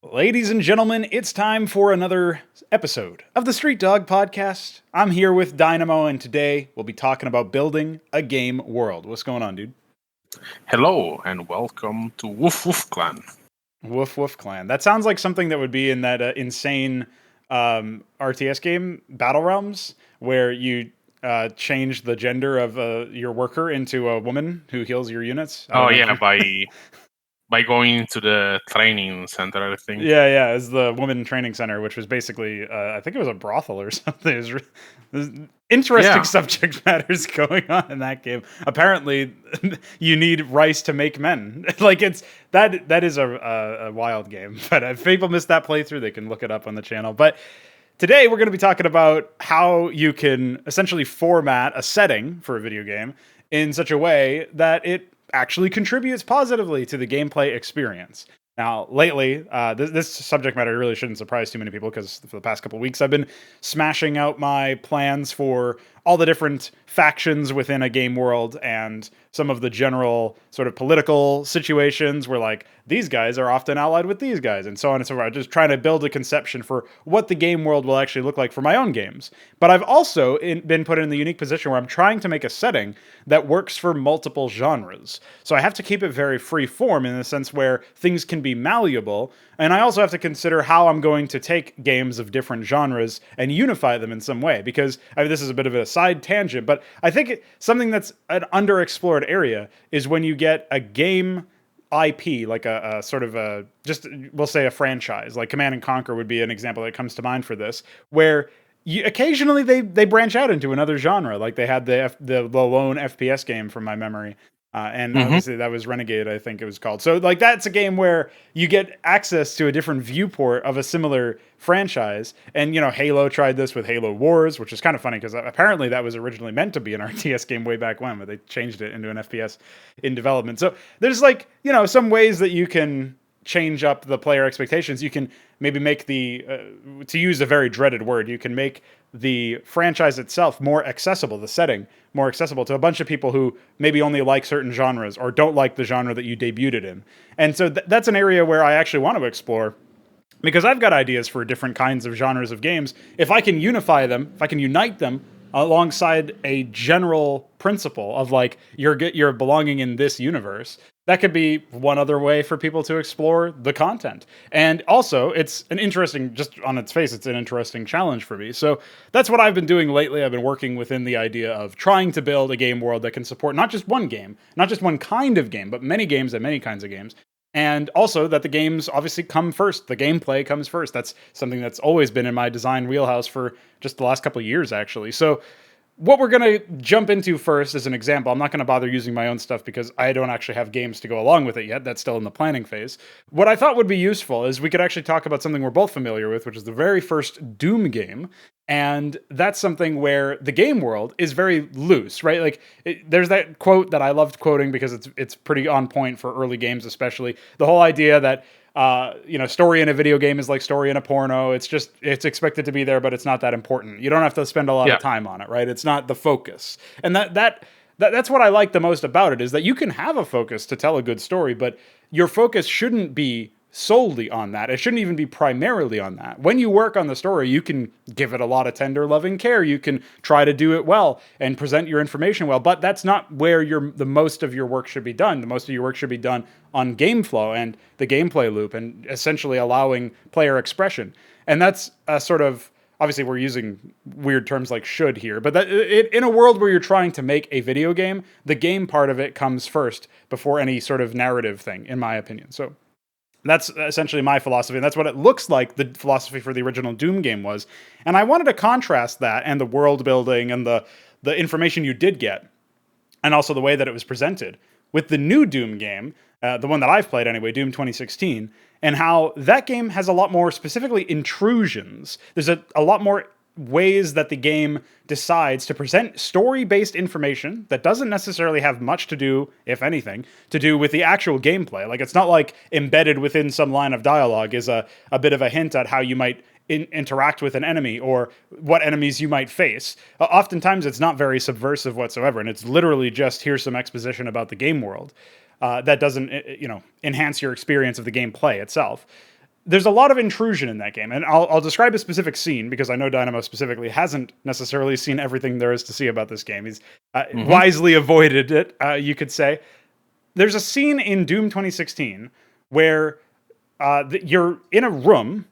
Ladies and gentlemen, it's time for another episode of the Street Dog Podcast. I'm here with Dynamo, and today we'll be talking about building a game world. What's going on, dude? Hello and welcome to Woof Woof Clan. Woof Woof Clan. That sounds like something that would be in that insane RTS game, Battle Realms, where you change the gender of your worker into a woman who heals your units. Oh yeah, by going to the training center, I think. Yeah, it's the woman training center, which was basically, I think it was a brothel or something. There's interesting subject matters going on in that game. Apparently, you need rice to make men. Like that is a wild game. But if people missed that playthrough, they can look it up on the channel. But today we're going to be talking about how you can essentially format a setting for a video game in such a way that it actually contributes positively to the gameplay experience. Now, lately, this subject matter really shouldn't surprise too many people because for the past couple of weeks, I've been smashing out my plans for all the different factions within a game world and some of the general sort of political situations where, like, these guys are often allied with these guys and so on and so forth. Just trying to build a conception for what the game world will actually look like for my own games. But I've also been put in the unique position where I'm trying to make a setting that works for multiple genres. So I have to keep it very free form in the sense where things can be malleable. And I also have to consider how I'm going to take games of different genres and unify them in some way. Because this is a bit of a side tangent, but I think something that's an underexplored area is when you get a game IP, like a sort of a, just we'll say a franchise, like Command and Conquer would be an example that comes to mind for this, where occasionally they branch out into another genre, like they had the lone FPS game from my memory. And obviously that was Renegade, I think it was called. So like that's a game where you get access to a different viewport of a similar franchise. And, you know, Halo tried this with Halo Wars, which is kind of funny because apparently that was originally meant to be an RTS game way back when, but they changed it into an FPS in development. So there's like, you know, some ways that you can change up the player expectations. You can maybe make the, to use a very dreaded word, you can make the franchise itself more accessible, the setting more accessible to a bunch of people who maybe only like certain genres or don't like the genre that you debuted it in. And so that's an area where I actually want to explore because I've got ideas for different kinds of genres of games. If I can unify them, if I can unite them alongside a general principle of like you're belonging in this universe, that could be one other way for people to explore the content. And also, it's an interesting, just on its face, it's an interesting challenge for me. So that's what I've been doing lately. I've been working within the idea of trying to build a game world that can support not just one game, not just one kind of game, but many games and many kinds of games. And also that the games obviously come first. The gameplay comes first. That's something that's always been in my design wheelhouse for just the last couple of years, actually. So what we're going to jump into first as an example, I'm not going to bother using my own stuff because I don't actually have games to go along with it yet. That's still in the planning phase. What I thought would be useful is we could actually talk about something we're both familiar with, which is the very first Doom game. And that's something where the game world is very loose, right? Like there's that quote that I loved quoting because it's pretty on point for early games, especially the whole idea that story in a video game is like story in a porno. It's expected to be there, but it's not that important. You don't have to spend a lot of time on it, right? It's not the focus. And that's what I like the most about it is that you can have a focus to tell a good story, but your focus shouldn't be solely on that. It shouldn't even be primarily on that. When you work on the story, you can give it a lot of tender loving care. You can try to do it well and present your information well, but that's not where the most of your work should be done. The most of your work should be done on game flow and the gameplay loop and essentially allowing player expression. And that's a sort of, obviously we're using weird terms like should here, but in a world where you're trying to make a video game, the game part of it comes first before any sort of narrative thing, in my opinion. So that's essentially my philosophy, and that's what it looks like the philosophy for the original Doom game was. And I wanted to contrast that and the world building and the information you did get, and also the way that it was presented, with the new Doom game, the one that I've played anyway, Doom 2016, and how that game has a lot more, specifically, intrusions. There's a lot more ways that the game decides to present story-based information that doesn't necessarily have much to do, if anything, to do with the actual gameplay. Like, it's not like embedded within some line of dialogue is a bit of a hint at how you might interact with an enemy or what enemies you might face. Oftentimes, it's not very subversive whatsoever, and it's literally just here's some exposition about the game world that doesn't, enhance your experience of the gameplay itself. there's a lot of intrusion in that game, and I'll describe a specific scene because I know Dynamo specifically hasn't necessarily seen everything there is to see about this game. He's wisely avoided it, you could say. There's a scene in Doom 2016 where you're in a room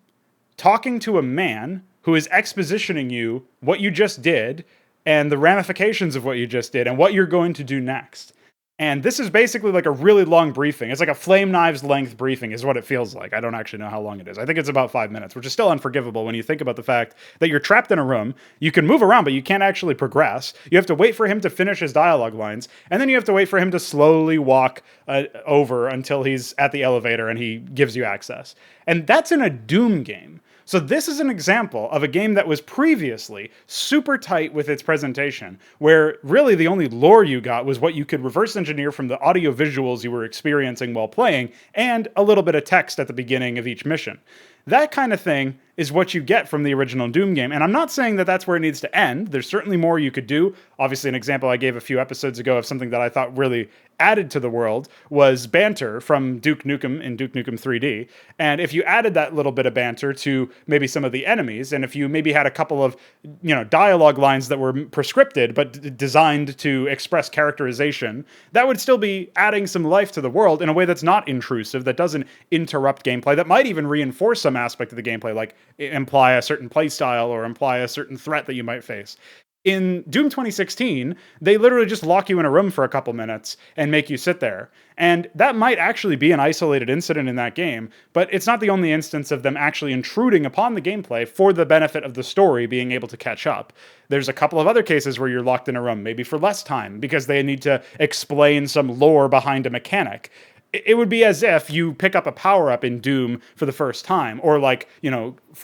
talking to a man who is expositioning you what you just did and the ramifications of what you just did and what you're going to do next. And this is basically like a really long briefing. It's like a flame knives length briefing is what it feels like. I don't actually know how long it is. I think it's about 5 minutes, which is still unforgivable when you think about the fact that you're trapped in a room. You can move around, but you can't actually progress. You have to wait for him to finish his dialogue lines, and then you have to wait for him to slowly walk over until he's at the elevator and he gives you access. And that's in a Doom game. So this is an example of a game that was previously super tight with its presentation, where really the only lore you got was what you could reverse engineer from the audio visuals you were experiencing while playing, and a little bit of text at the beginning of each mission. That kind of thing is what you get from the original Doom game. And I'm not saying that that's where it needs to end. There's certainly more you could do. Obviously, an example I gave a few episodes ago of something that I thought really added to the world was banter from Duke Nukem in Duke Nukem 3D. And if you added that little bit of banter to maybe some of the enemies, and if you maybe had a couple of, dialogue lines that were prescripted but designed to express characterization, that would still be adding some life to the world in a way that's not intrusive, that doesn't interrupt gameplay, that might even reinforce some aspect of the gameplay, like imply a certain play style or imply a certain threat that you might face. In Doom 2016, they literally just lock you in a room for a couple minutes and make you sit there. And that might actually be an isolated incident in that game, but it's not the only instance of them actually intruding upon the gameplay for the benefit of the story being able to catch up. There's a couple of other cases where you're locked in a room, maybe for less time, because they need to explain some lore behind a mechanic. It would be as if you pick up a power-up in Doom for the first time, or like,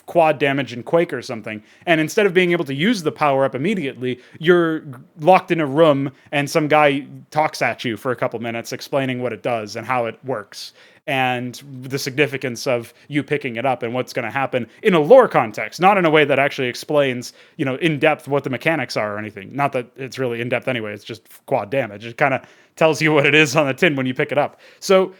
quad damage in Quake or something, and instead of being able to use the power-up immediately, you're locked in a room and some guy talks at you for a couple minutes explaining what it does and how it works, and the significance of you picking it up and what's going to happen in a lore context, not in a way that actually explains, in depth what the mechanics are or anything. Not that it's really in depth anyway, it's just quad damage. It kind of tells you what it is on the tin when you pick it up. So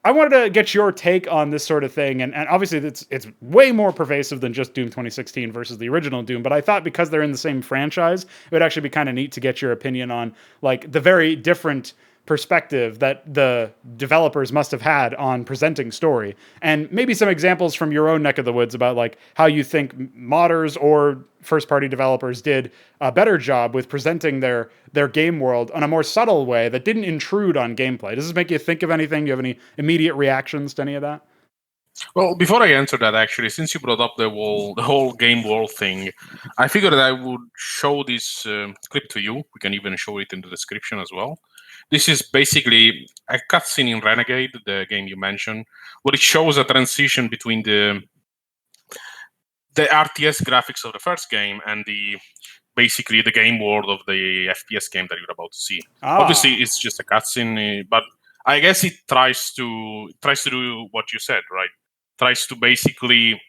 I wanted to get your take on this sort of thing, and obviously it's way more pervasive than just Doom 2016 versus the original Doom, but I thought because they're in the same franchise, it would actually be kind of neat to get your opinion on like the very different perspective that the developers must have had on presenting story, and maybe some examples from your own neck of the woods about like how you think modders or first-party developers did a better job with presenting their game world in a more subtle way that didn't intrude on gameplay. Does this make you think of anything? Do you have any immediate reactions to any of that? Well, before I answer that, actually, since you brought up the whole game world thing, I figured that I would show this clip to you. We can even show it in the description as well. This is basically a cutscene in Renegade, the game you mentioned, where it shows a transition between the RTS graphics of the first game and basically the game world of the FPS game that you're about to see. Obviously, it's just a cutscene, but I guess it tries to do what you said, right? Tries to basically,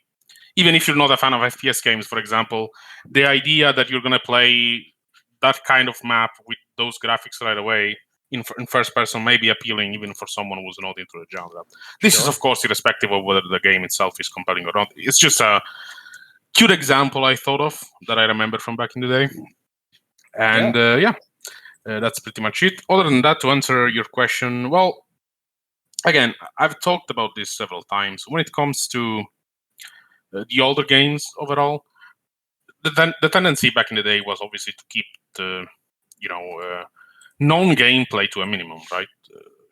even if you're not a fan of FPS games, for example, the idea that you're going to play that kind of map with those graphics right away in first person may be appealing even for someone who's not into the genre. This is, of course, irrespective of whether the game itself is compelling or not. It's just a cute example I thought of that I remember from back in the day. And that's pretty much it. Other than that, to answer your question, well, again, I've talked about this several times. When it comes to the older games overall, the tendency back in the day was obviously to keep the, non-gameplay to a minimum, right?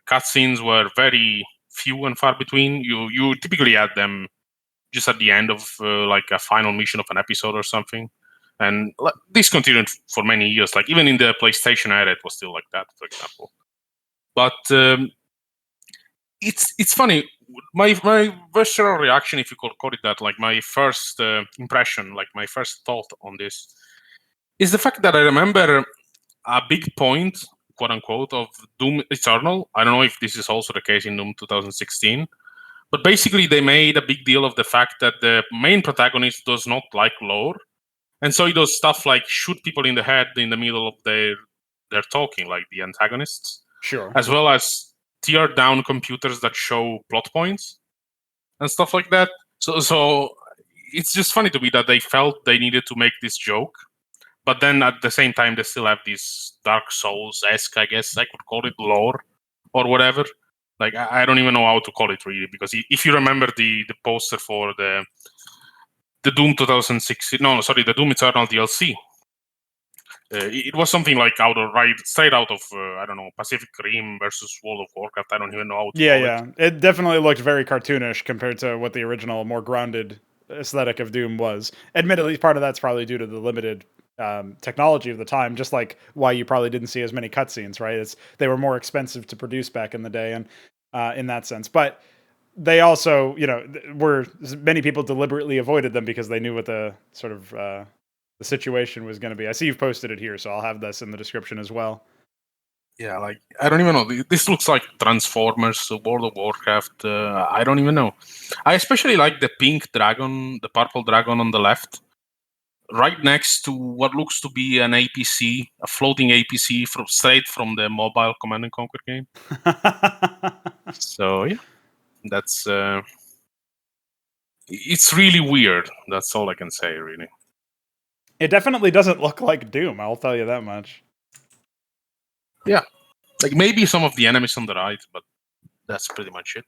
Cutscenes were very few and far between. You typically had them just at the end of like a final mission of an episode or something. And this continued for many years. Like even in the PlayStation era, it was still like that, for example. But it's funny. My visceral reaction, if you could call it that, like my first impression, like my first thought on this, is the fact that I remember a big point, quote unquote, of Doom Eternal. I don't know if this is also the case in Doom 2016, but basically they made a big deal of the fact that the main protagonist does not like lore, and so he does stuff like shoot people in the head in the middle of their talking, like the antagonists, sure, as well as tear down computers that show plot points and stuff like that. So it's just funny to me that they felt they needed to make this joke, but then at the same time they still have this Dark Souls-esque, I guess I could call it, lore or whatever. Like I don't even know how to call it really, because if you remember the poster for the Doom 2016, no, sorry, the Doom Eternal DLC. It was something like straight out of I don't know, Pacific Rim versus World of Warcraft. I don't even know how to call it. It definitely looked very cartoonish compared to what the original, more grounded aesthetic of Doom was. Admittedly, part of that's probably due to the limited technology of the time, just like why you probably didn't see as many cutscenes, right? They were more expensive to produce back in the day, and in that sense. But they also, many people deliberately avoided them because they knew what the sort of the situation was going to be. I see you've posted it here, so I'll have this in the description as well. Yeah, like I don't even know. This looks like Transformers, World of Warcraft. I don't even know. I especially like the pink dragon, the purple dragon on the left, right next to what looks to be an APC, a floating APC straight from the mobile Command and Conquer game. So yeah, that's it's really weird. That's all I can say, really. It definitely doesn't look like Doom, I'll tell you that much. Yeah. Like maybe some of the enemies on the right, but that's pretty much it.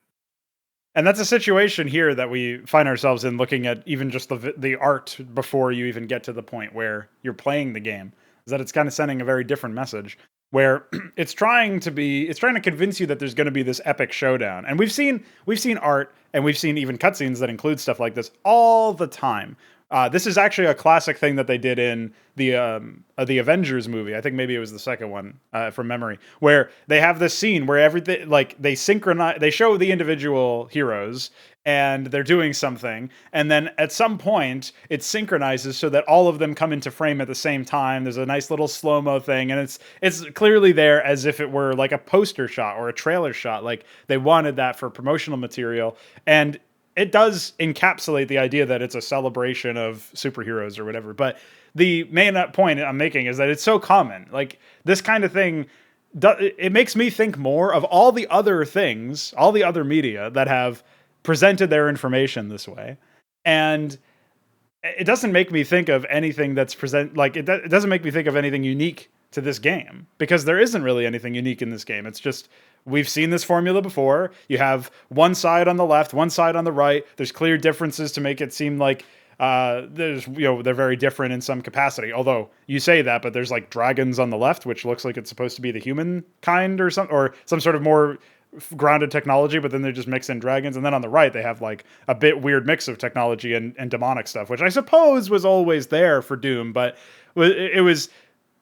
And that's a situation here that we find ourselves in, looking at even just the art before you even get to the point where you're playing the game, is that it's kind of sending a very different message, where it's trying to convince you that there's going to be this epic showdown. And we've seen art, and we've seen even cutscenes that include stuff like this all the time. This is actually a classic thing that they did in the Avengers movie. I think maybe it was the second one from memory, where they have this scene where everything, like, they show the individual heroes and they're doing something, and then at some point it synchronizes so that all of them come into frame at the same time. There's a nice little slow-mo thing, and it's clearly there as if it were like a poster shot or a trailer shot. Like, they wanted that for promotional material, and it does encapsulate the idea that it's a celebration of superheroes or whatever. But the main point I'm making is that it's so common. Like, this kind of thing, it makes me think more of all the other things, all the other media that have presented their information this way. And it doesn't make me think of anything that's it doesn't make me think of anything unique to this game, because there isn't really anything unique in this game. It's just, we've seen this formula before. You have one side on the left, one side on the right. There's clear differences to make it seem like they're very different in some capacity. Although you say that, but there's like dragons on the left, which looks like it's supposed to be the human kind or some sort of more grounded technology, but then they just mix in dragons. And then on the right, they have like a bit weird mix of technology and demonic stuff, which I suppose was always there for Doom, but it was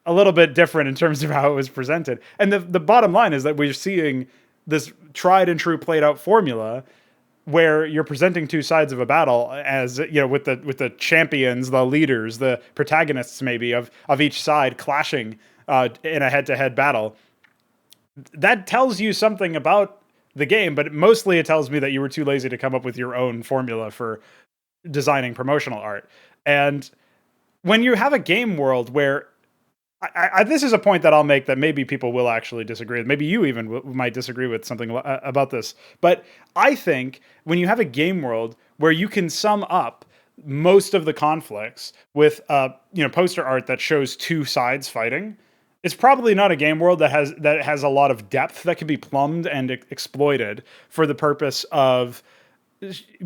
a little bit different in terms of how it was presented. And the bottom line is that we're seeing this tried and true played out formula where you're presenting two sides of a battle, as with the champions, the leaders, the protagonists maybe of each side clashing in a head-to-head battle. That tells you something about the game, but mostly it tells me that you were too lazy to come up with your own formula for designing promotional art. And when you have a game world where this is a point that I'll make that maybe people will actually disagree with. Maybe you even might disagree with something about this. But I think when you have a game world where you can sum up most of the conflicts with poster art that shows two sides fighting, it's probably not a game world that has a lot of depth that can be plumbed and exploited for the purpose of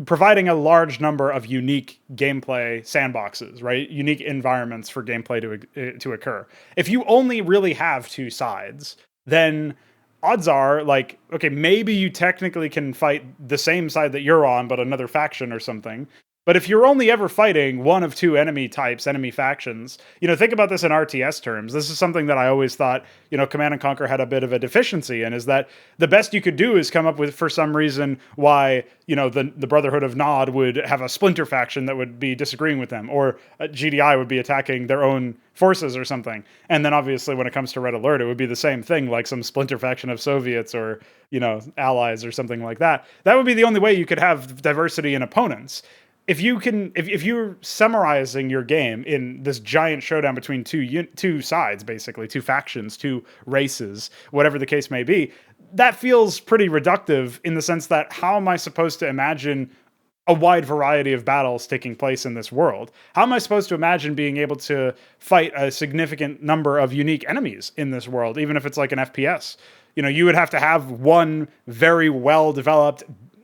providing a large number of unique gameplay sandboxes, right? Unique environments for gameplay to occur. If you only really have two sides, then odds are, like, okay, maybe you technically can fight the same side that you're on, but another faction or something. But if you're only ever fighting one of two enemy factions, think about this in RTS terms. This is something that I always thought, Command & Conquer had a bit of a deficiency in, is that the best you could do is come up with, for some reason, why, the Brotherhood of Nod would have a splinter faction that would be disagreeing with them, or GDI would be attacking their own forces or something. And then obviously when it comes to Red Alert, it would be the same thing, like some splinter faction of Soviets or, allies or something like that. That would be the only way you could have diversity in opponents. If you're summarizing your game in this giant showdown between two sides, basically two factions, two races, whatever the case may be, that feels pretty reductive, in the sense that how am I supposed to imagine a wide variety of battles taking place in this world. How am I supposed to imagine being able to fight a significant number of unique enemies in this world, even if it's like an FPS? You would have to have one very well developed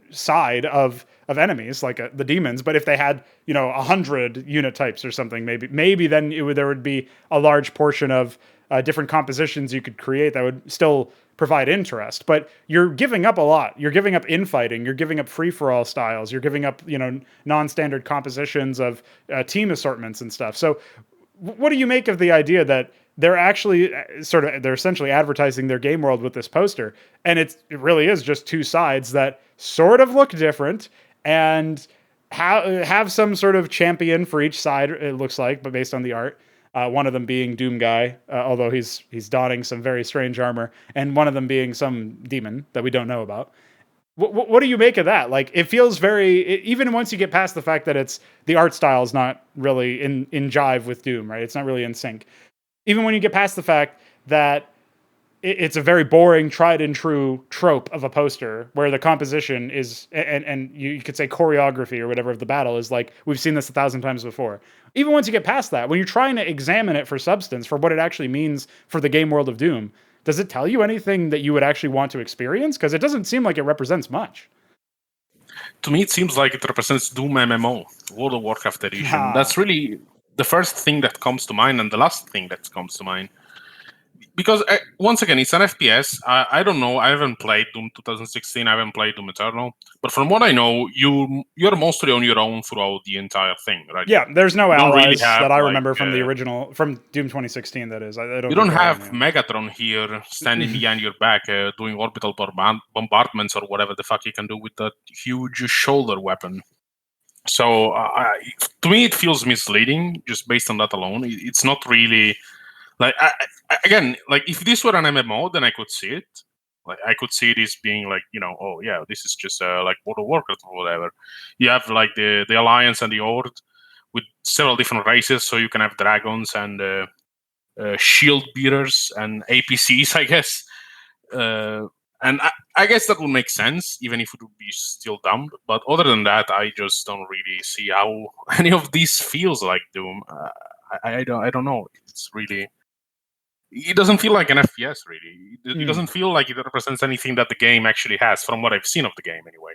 side of enemies, like the demons. But if they had 100 unit types or something, maybe then there would be a large portion of different compositions you could create that would still provide interest. But you're giving up a lot. You're giving up infighting. You're giving up free-for-all styles. You're giving up non-standard compositions of team assortments and stuff. So what do you make of the idea that they're actually they're essentially advertising their game world with this poster, and it really is just two sides that sort of look different and have some sort of champion for each side, it looks like, but based on the art. One of them being Doom Guy, although he's donning some very strange armor, and one of them being some demon that we don't know about. What do you make of that? Like, it feels even once you get past the fact that the art style is not really in jive with Doom, right? It's not really in sync. Even when you get past the fact that it's a very boring, tried and true trope of a poster where the composition is, and you could say choreography or whatever of the battle is like, we've seen this 1,000 times before. Even once you get past that, when you're trying to examine it for substance, for what it actually means for the game world of Doom, does it tell you anything that you would actually want to experience? Because it doesn't seem like it represents much. To me, it seems like it represents Doom MMO, World of Warcraft Edition. That's really the first thing that comes to mind and the last thing that comes to mind. Because, once again, it's an FPS. I don't know. I haven't played Doom 2016. I haven't played Doom Eternal. But from what I know, you're mostly on your own throughout the entire thing, right? Yeah, there's no allies really that I remember from the original, from Doom 2016, that is. You don't have Megatron here standing behind your back doing orbital bombardments or whatever the fuck you can do with that huge shoulder weapon. So, to me, it feels misleading just based on that alone. It's not really... Like, again, like, if this were an MMO, then I could see it. Like, I could see this being like, oh yeah, this is just like World of Warcraft or whatever. You have like the Alliance and the Horde with several different races, so you can have dragons and shield beaters and APCs, I guess. And I guess that would make sense, even if it would be still dumb. But other than that, I just don't really see how any of this feels like Doom. I don't know. It's really... It doesn't feel like an FPS, really. It doesn't feel like it represents anything that the game actually has, from what I've seen of the game, anyway.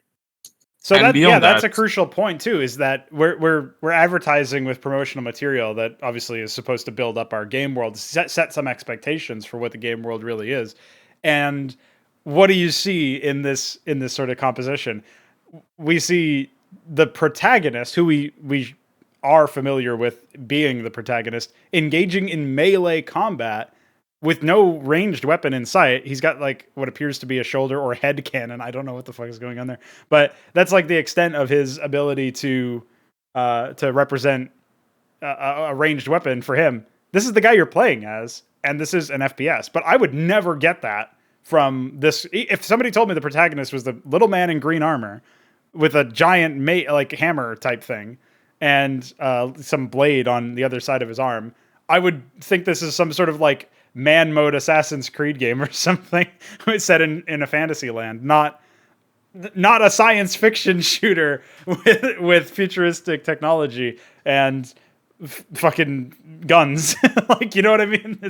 So that's a crucial point too. Is that we're advertising with promotional material that obviously is supposed to build up our game world, set some expectations for what the game world really is. And what do you see in this sort of composition? We see the protagonist, who we are familiar with being the protagonist, engaging in melee combat with no ranged weapon in sight. He's got like what appears to be a shoulder or head cannon. I don't know what the fuck is going on there, but that's like the extent of his ability to represent a ranged weapon for him. This is the guy you're playing as, and this is an FPS. But I would never get that from this. If somebody told me the protagonist was the little man in green armor with a giant like hammer type thing and some blade on the other side of his arm, I would think this is some sort of like man mode Assassin's Creed game or something set in a fantasy land, not a science fiction shooter with futuristic technology and fucking guns. Like, you know what I mean?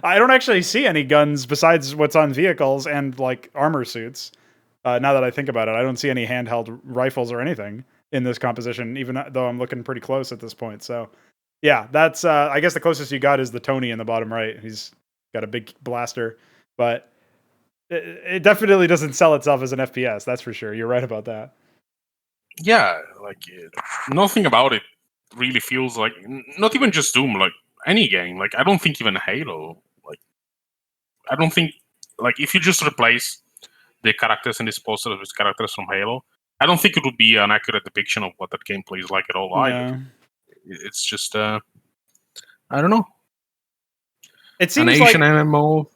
I don't actually see any guns besides what's on vehicles and like armor suits. Now that I think about it, I don't see any handheld rifles or anything in this composition, even though I'm looking pretty close at this point. So yeah, that's I guess the closest you got is the Tony in the bottom right. He's got a big blaster, but it definitely doesn't sell itself as an FPS. That's for sure. You're right about that. Yeah, like nothing about it really feels like, not even just Doom, like any game. Like, I don't think even Halo. Like, I don't think, like, if you just replace the characters in this poster with characters from Halo, I don't think it would be an accurate depiction of what that gameplay is like at all. Either. It's just, I don't know. It seems an Asian like MMO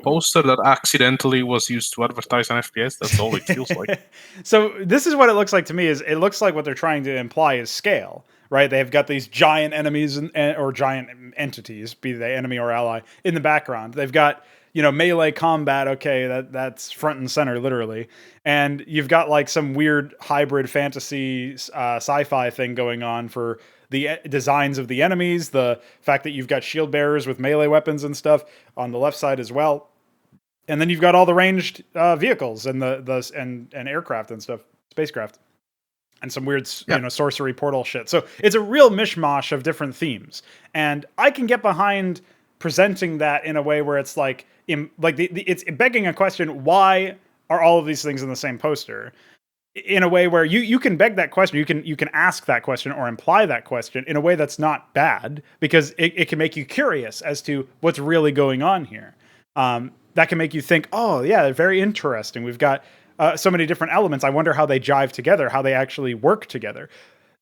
poster that accidentally was used to advertise an FPS. That's all it feels like. So this is what it looks like to me. Is it looks like what they're trying to imply is scale, right? They've got these giant enemies or giant entities, be they enemy or ally, in the background. They've got melee combat, okay, that's front and center, literally. And you've got like some weird hybrid fantasy sci-fi thing going on for the designs of the enemies, the fact that you've got shield bearers with melee weapons and stuff on the left side as well. And then you've got all the ranged vehicles and and aircraft and stuff, spacecraft, and some weird, sorcery portal shit. So it's a real mishmash of different themes, and I can get behind presenting that in a way where it's like, it's begging a question: why are all of these things in the same poster? In a way where you can beg that question, you can ask that question or imply that question in a way that's not bad, because it can make you curious as to what's really going on here. That can make you think, oh yeah, very interesting. We've got so many different elements. I wonder how they jive together, how they actually work together.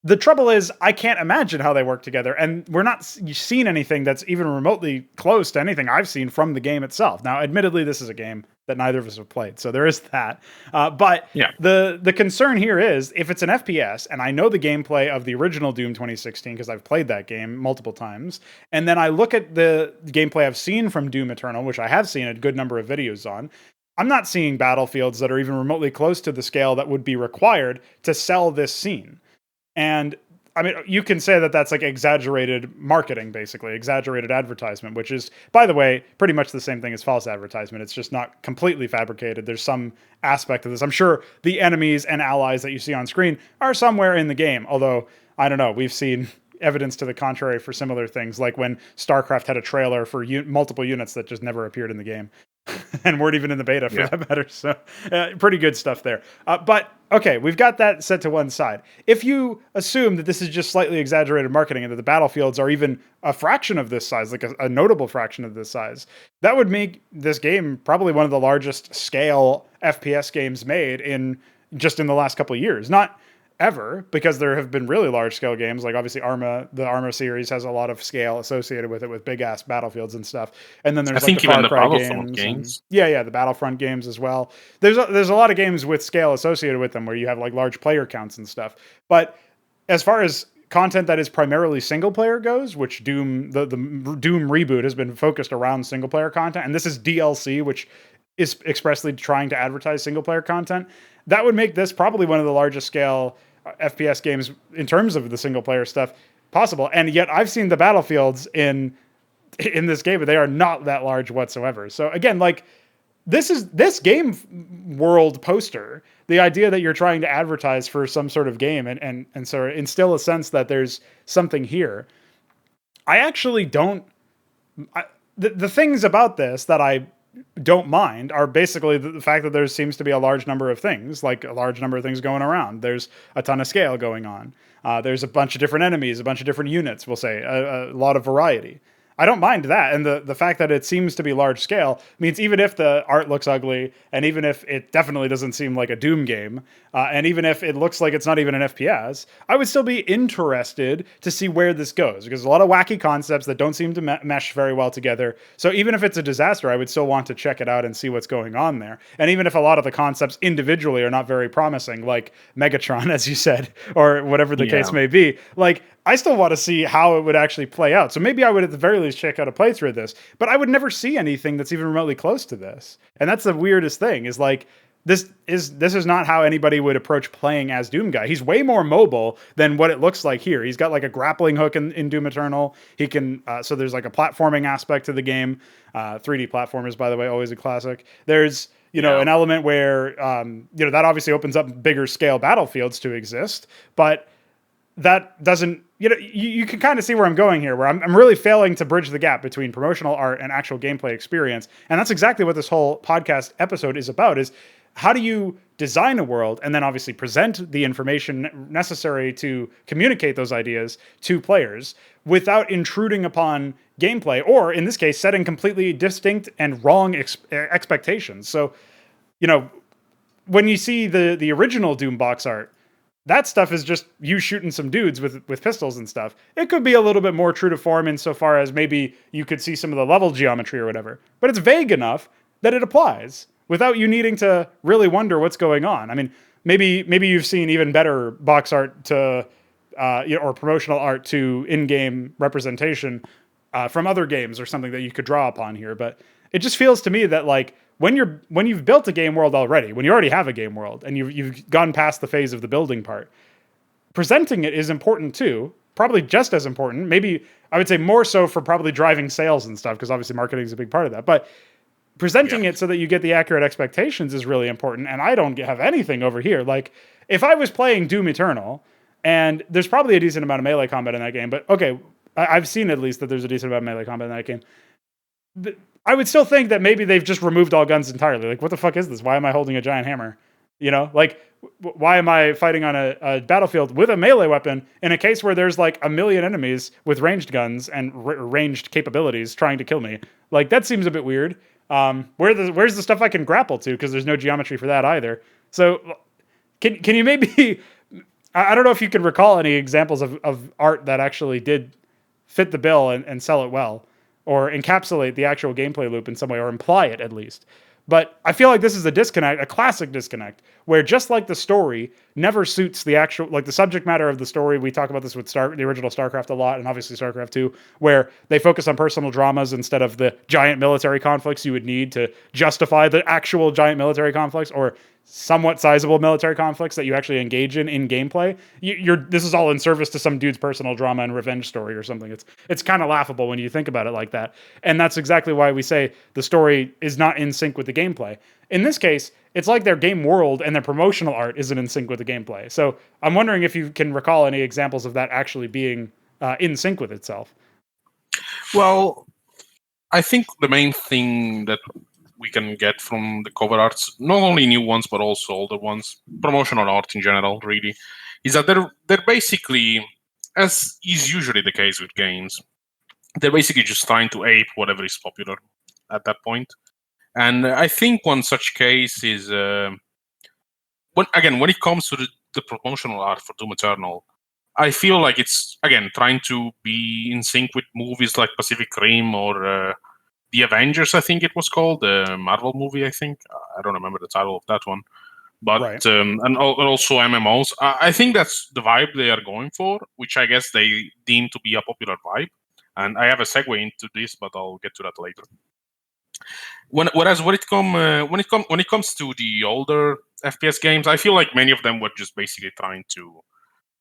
The trouble is, I can't imagine how they work together, and we're not seeing anything that's even remotely close to anything I've seen from the game itself. Now, admittedly, this is a game that neither of us have played, so there is that. But the concern here is, if it's an FPS, and I know the gameplay of the original Doom 2016 because I've played that game multiple times, and then I look at the gameplay I've seen from Doom Eternal, which I have seen a good number of videos on, I'm not seeing battlefields that are even remotely close to the scale that would be required to sell this scene. And I mean, you can say that that's like exaggerated marketing, basically, exaggerated advertisement, which is, by the way, pretty much the same thing as false advertisement. It's just not completely fabricated. There's some aspect of this. I'm sure the enemies and allies that you see on screen are somewhere in the game, although, I don't know, we've seen evidence to the contrary for similar things, like when StarCraft had a trailer for multiple units that just never appeared in the game. And weren't even in the beta for that matter. So pretty good stuff there. But okay, we've got that set to one side. If you assume that this is just slightly exaggerated marketing and that the battlefields are even a fraction of this size, like a notable fraction of this size, that would make this game probably one of the largest scale FPS games made in the last couple of years. Not ever, because there have been really large scale games, like obviously the Arma series has a lot of scale associated with it, with big ass battlefields and stuff. And then there's the Far Cry games. The Battlefront games as well. There's a lot of games with scale associated with them where you have like large player counts and stuff. But as far as content that is primarily single player goes, which Doom, the Doom reboot has been focused around single player content, and this is DLC, which is expressly trying to advertise single player content. That would make this probably one of the largest scale FPS games in terms of the single player stuff possible. And yet I've seen the battlefields in this game, but they are not that large whatsoever. So again, like this game world poster, the idea that you're trying to advertise for some sort of game and sort of instill a sense that there's something here. I actually don't, the things about this that I don't mind are basically the fact that there seems to be a large number of things, like a large number of things going around. There's a ton of scale going on. There's a bunch of different enemies, a bunch of different units, we'll say, a lot of variety. I don't mind that. And the fact that it seems to be large scale means even if the art looks ugly, and even if it definitely doesn't seem like a Doom game, and even if it looks like it's not even an FPS, I would still be interested to see where this goes, because there's a lot of wacky concepts that don't seem to mesh very well together. So even if it's a disaster, I would still want to check it out and see what's going on there. And even if a lot of the concepts individually are not very promising, like Megatron, as you said, or whatever the case may be, like, I still want to see how it would actually play out. So maybe I would at the very least check out a playthrough of this, but I would never see anything that's even remotely close to this. And that's the weirdest thing, is like, this is not how anybody would approach playing as Doom Guy. He's way more mobile than what it looks like here. He's got like a grappling hook in Doom Eternal. He can, so there's like a platforming aspect to the game. 3D platformers, by the way, always a classic. There's, an element where, that obviously opens up bigger scale battlefields to exist, but that doesn't, you can kind of see where I'm going here, where I'm really failing to bridge the gap between promotional art and actual gameplay experience. And that's exactly what this whole podcast episode is about, is how do you design a world and then obviously present the information necessary to communicate those ideas to players without intruding upon gameplay, or in this case, setting completely distinct and wrong expectations. So, when you see the original Doom box art, that stuff is just you shooting some dudes with pistols and stuff. It could be a little bit more true to form insofar as maybe you could see some of the level geometry or whatever, but it's vague enough that it applies without you needing to really wonder what's going on. I mean, maybe you've seen even better box art to, or promotional art to in-game representation from other games or something that you could draw upon here, but it just feels to me that like when you've built a game world already, when you already have a game world and you've gone past the phase of the building part, presenting it is important too. Probably just as important. Maybe I would say more so for probably driving sales and stuff, because obviously marketing is a big part of that. But presenting it so that you get the accurate expectations is really important. And I don't have anything over here. Like if I was playing Doom Eternal, and there's probably a decent amount of melee combat in that game, but okay, I've seen at least that there's a decent amount of melee combat in that game. I would still think that maybe they've just removed all guns entirely. Like, what the fuck is this? Why am I holding a giant hammer? You know, like, why am I fighting on a battlefield with a melee weapon in a case where there's like a million enemies with ranged guns and ranged capabilities trying to kill me? Like, that seems a bit weird. Where's the stuff I can grapple to? Because there's no geometry for that either. So, can you maybe... I don't know if you can recall any examples of art that actually did fit the bill and sell it well, or encapsulate the actual gameplay loop in some way, or imply it at least. But I feel like this is a disconnect, a classic disconnect, where just like the story never suits the actual, like the subject matter of the story. We talk about this with the original StarCraft a lot, and obviously StarCraft 2, where they focus on personal dramas instead of the giant military conflicts you would need to justify the actual giant military conflicts, or somewhat sizable military conflicts that you actually engage in gameplay. This is all in service to some dude's personal drama and revenge story or something. It's kind of laughable when you think about it like that. And that's exactly why we say the story is not in sync with the gameplay. In this case, it's like their game world and their promotional art isn't in sync with the gameplay. So I'm wondering if you can recall any examples of that actually being in sync with itself. Well, I think the main thing that we can get from the cover arts, not only new ones but also older ones, promotional art in general, really, is that they're basically, as is usually the case with games, they're basically just trying to ape whatever is popular at that point. And I think one such case is when it comes to the promotional art for Doom Eternal, I feel like it's again trying to be in sync with movies like Pacific Rim or The Avengers, I think it was called, the Marvel movie, I think. I don't remember the title of that one. But right. And also MMOs. I think that's the vibe they are going for, which I guess they deem to be a popular vibe. And I have a segue into this, but I'll get to that later. Whereas when it comes to the older FPS games, I feel like many of them were just basically trying to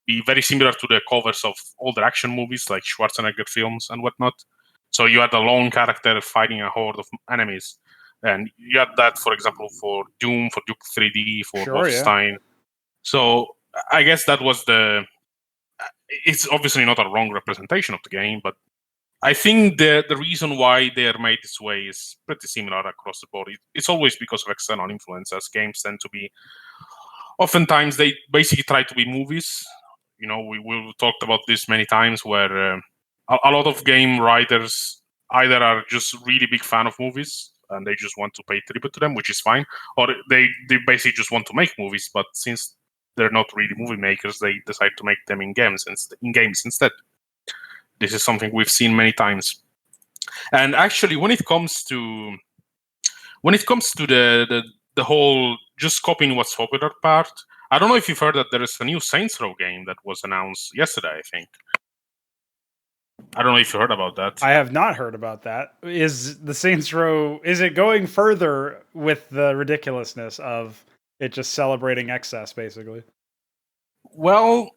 be very similar to the covers of older action movies like Schwarzenegger films and whatnot. So you had a lone character fighting a horde of enemies. And you had that, for example, for Doom, for Duke 3D, for Wolfenstein. Yeah. So I guess that was it's obviously not a wrong representation of the game, but I think the reason why they are made this way is pretty similar across the board. It's always because of external influence, as games tend to be. Oftentimes, they basically try to be movies. You know, we've talked about this many times, where a lot of game writers either are just really big fan of movies and they just want to pay tribute to them, which is fine, or they basically just want to make movies, but since they're not really movie makers, they decide to make them in games instead. This is something we've seen many times. And actually, when it comes to the whole just copying what's popular part, I don't know if you've heard that there is a new Saints Row game that was announced yesterday, I think. I don't know if you heard about that. I have not heard about that. Is the Saints Row, is it going further with the ridiculousness of it just celebrating excess, basically? Well,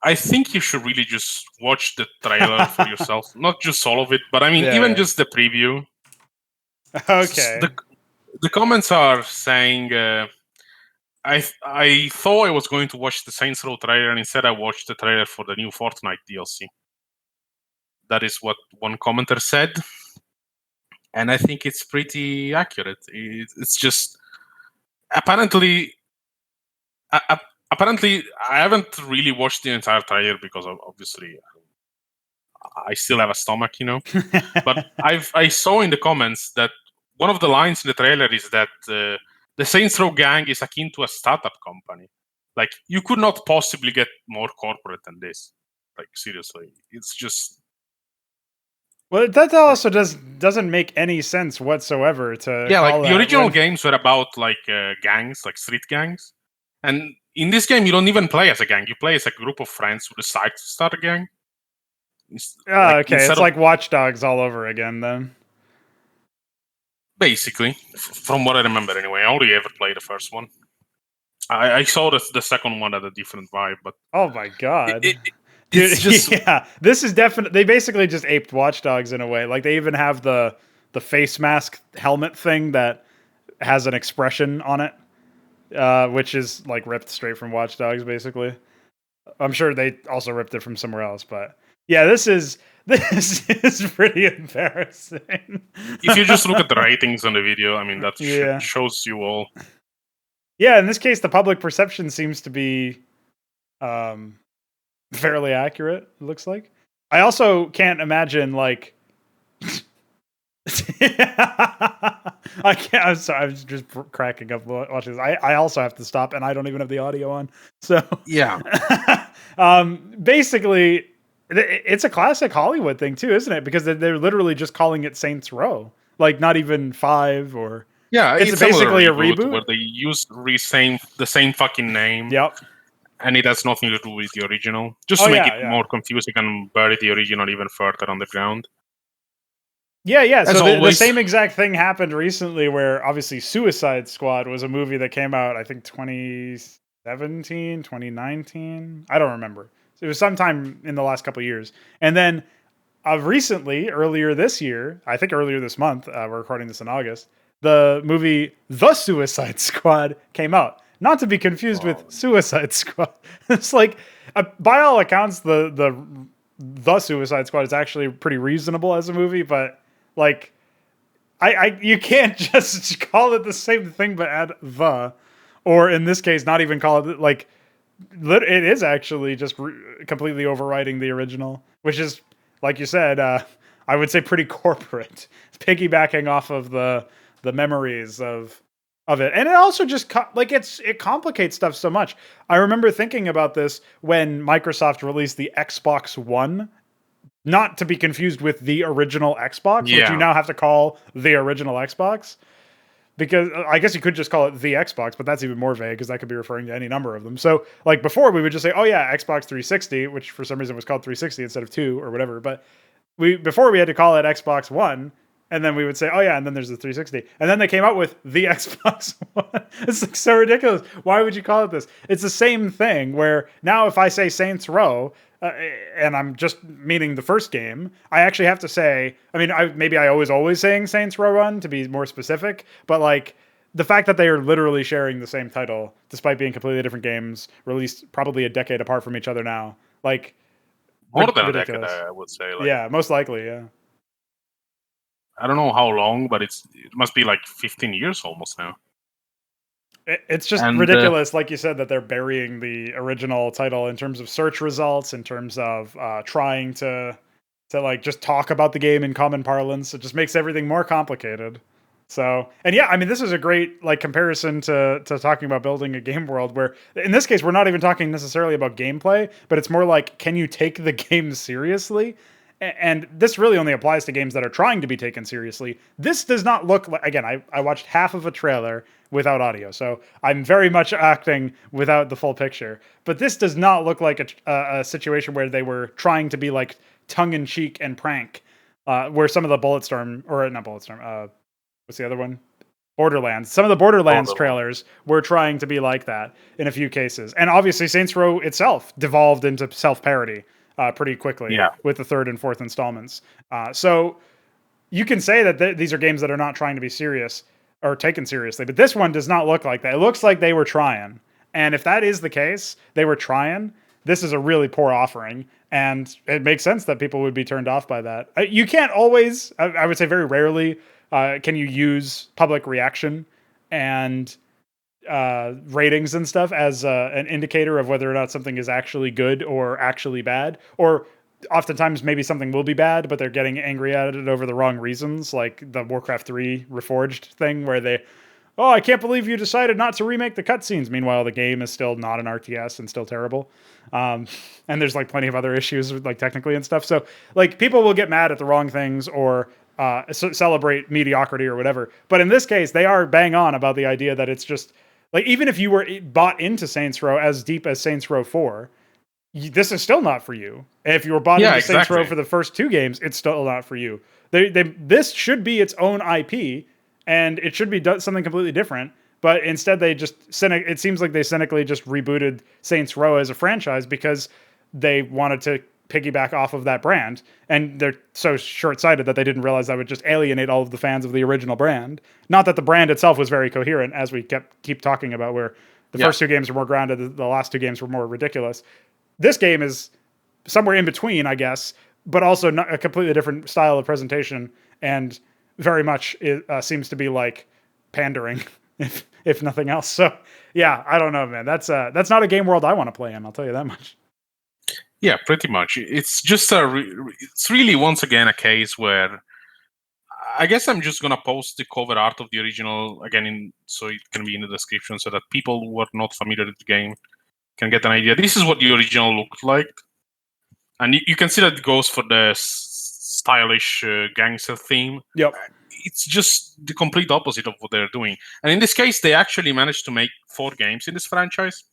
I think you should really just watch the trailer for yourself. Not just all of it, but I mean, even just the preview. Okay. The comments are saying, I thought I was going to watch the Saints Row trailer, and instead I watched the trailer for the new Fortnite DLC. That is what one commenter said. And I think it's pretty accurate. It's just... Apparently, I haven't really watched the entire trailer because obviously I still have a stomach, you know. But I saw in the comments that one of the lines in the trailer is that the Saints Row gang is akin to a startup company. Like, you could not possibly get more corporate than this. Like, seriously, it's just... Well, that also doesn't make any sense whatsoever to... Yeah, like, the original games were about, like, gangs, like street gangs. And in this game, you don't even play as a gang. You play as a group of friends who decide to start a gang. Okay, it's like Watch Dogs all over again, then. Basically, from what I remember anyway. I only ever played the first one. I saw the second one at a different vibe, but oh my god. It's Dude, just yeah, this is definitely, they basically just aped Watch Dogs in a way. Like they even have the face mask helmet thing that has an expression on it, which is like ripped straight from Watch Dogs, basically. I'm sure they also ripped it from somewhere else, but yeah, this is pretty embarrassing. if you just look at the ratings on the video, I mean that Yeah. shows you all. Yeah, in this case, the public perception seems to be fairly accurate. It looks like. I also can't imagine like. I can't. I'm sorry. I was just cracking up watching this. I also have to stop, and I don't even have the audio on. So Yeah. Basically, it's a classic Hollywood thing too, isn't it? Because they're literally just calling it Saints Row, like not even 5 or. Yeah, it's basically a reboot where they use the same fucking name. Yep. And it has nothing to do with the original. Just to make it more confusing and bury the original even further on the ground. Yeah. So the same exact thing happened recently where obviously Suicide Squad was a movie that came out, I think 2017, 2019. I don't remember. It was sometime in the last couple of years. And then recently, earlier this year, I think earlier this month, we're recording this in August, the movie The Suicide Squad came out. Not to be confused with Suicide Squad. It's like, by all accounts, the Suicide Squad is actually pretty reasonable as a movie, but like, you can't just call it the same thing but add the, or in this case, not even call it like. It is actually just completely overriding the original, which is, like you said, I would say pretty corporate, piggybacking off of the memories of it. And it also just it complicates stuff so much. I remember thinking about this when Microsoft released the Xbox One, not to be confused with the original Xbox, which you now have to call the original Xbox. Because I guess you could just call it the Xbox, but that's even more vague because that could be referring to any number of them. So, like before, we would just say, "Oh yeah, Xbox 360," which for some reason was called 360 instead of 2 or whatever. But before we had to call it Xbox One, and then we would say, "Oh yeah," and then there's the 360, and then they came out with the Xbox One. It's like so ridiculous. Why would you call it this? It's the same thing. Where now, if I say Saints Row, and I'm just meaning the first game, I actually have to say, I mean, maybe I always saying Saints Row Run to be more specific, but like the fact that they are literally sharing the same title, despite being completely different games, released probably a decade apart from each other now, like more than ridiculous. A decade, I would say. Like, yeah, most likely, yeah. I don't know how long, but it must be like 15 years almost now. It's just ridiculous, like you said, that they're burying the original title in terms of search results, in terms of trying to like just talk about the game in common parlance. It just makes everything more complicated. So, and yeah, I mean, this is a great like comparison to talking about building a game world where in this case, we're not even talking necessarily about gameplay, but it's more like, can you take the game seriously? And this really only applies to games that are trying to be taken seriously. This does not look like, again, I watched half of a trailer without audio, so I'm very much acting without the full picture. But this does not look like a situation where they were trying to be like tongue-in-cheek and prank, where some of the what's the other one? Borderlands. Some of the Borderlands trailers were trying to be like that in a few cases. And obviously Saints Row itself devolved into self-parody pretty quickly with the third and fourth installments. So you can say that these are games that are not trying to be serious or taken seriously, but this one does not look like that. It looks like they were trying. And if that is the case, they were trying, this is a really poor offering. And it makes sense that people would be turned off by that. You can't always, I would say very rarely, can you use public reaction and ratings and stuff as an indicator of whether or not something is actually good or actually bad, or oftentimes maybe something will be bad, but they're getting angry at it over the wrong reasons, like the Warcraft 3 Reforged thing where I can't believe you decided not to remake the cutscenes. Meanwhile, the game is still not an RTS and still terrible. And there's like plenty of other issues with like technically and stuff. So like people will get mad at the wrong things or celebrate mediocrity or whatever. But in this case, they are bang on about the idea that it's just like, even if you were bought into Saints Row as deep as Saints Row 4, this is still not for you. And if you were bought into Saints Row for the first 2 games, it's still not for you. This should be its own IP, and it should be something completely different. But instead, they just it seems like they cynically just rebooted Saints Row as a franchise because they wanted to piggyback off of that brand, and they're so short-sighted that they didn't realize that would just alienate all of the fans of the original brand. Not that the brand itself was very coherent, as we keep talking about, where the first two games were more grounded, the last two games were more ridiculous. This game is somewhere in between, I guess, but also not a completely different style of presentation, and very much it seems to be like pandering, if nothing else. So yeah, I don't know, man. That's not a game world I want to play in. I'll tell you that much. Yeah, pretty much. It's just it's really once again a case where I guess I'm just gonna post the cover art of the original again, so it can be in the description, so that people who are not familiar with the game can get an idea. This is what the original looked like, and you can see that it goes for the stylish gangster theme. Yep. It's just the complete opposite of what they're doing. And in this case, they actually managed to make 4 games in this franchise.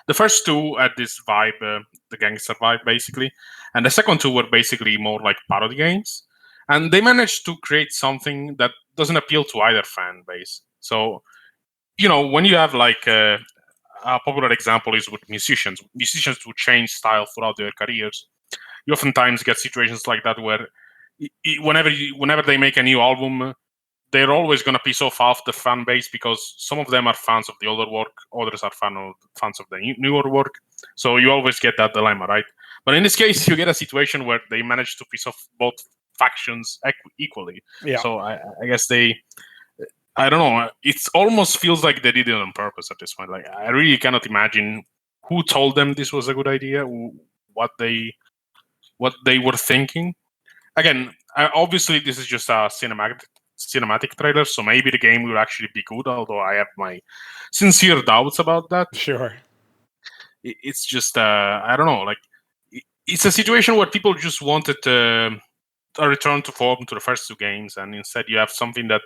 The first 2 had this vibe, the gangster vibe, basically. And the second 2 were basically more like parody games. And they managed to create something that doesn't appeal to either fan base. So, when you have like a popular example is with musicians. Musicians who change style throughout their careers. You oftentimes get situations like that where whenever they make a new album, they're always going to piss off the fan base because some of them are fans of the older work, others are fans of the newer work. So you always get that dilemma, right? But in this case, you get a situation where they manage to piss off both factions equally. Yeah. So I guess I don't know. It almost feels like they did it on purpose at this point. Like, I really cannot imagine who told them this was a good idea, what they were thinking. Again, obviously, this is just a cinematic trailer, so maybe the game will actually be good, although I have my sincere doubts about that. Sure. It's just, I don't know, like, it's a situation where people just wanted a return to form to the first 2 games, and instead you have something that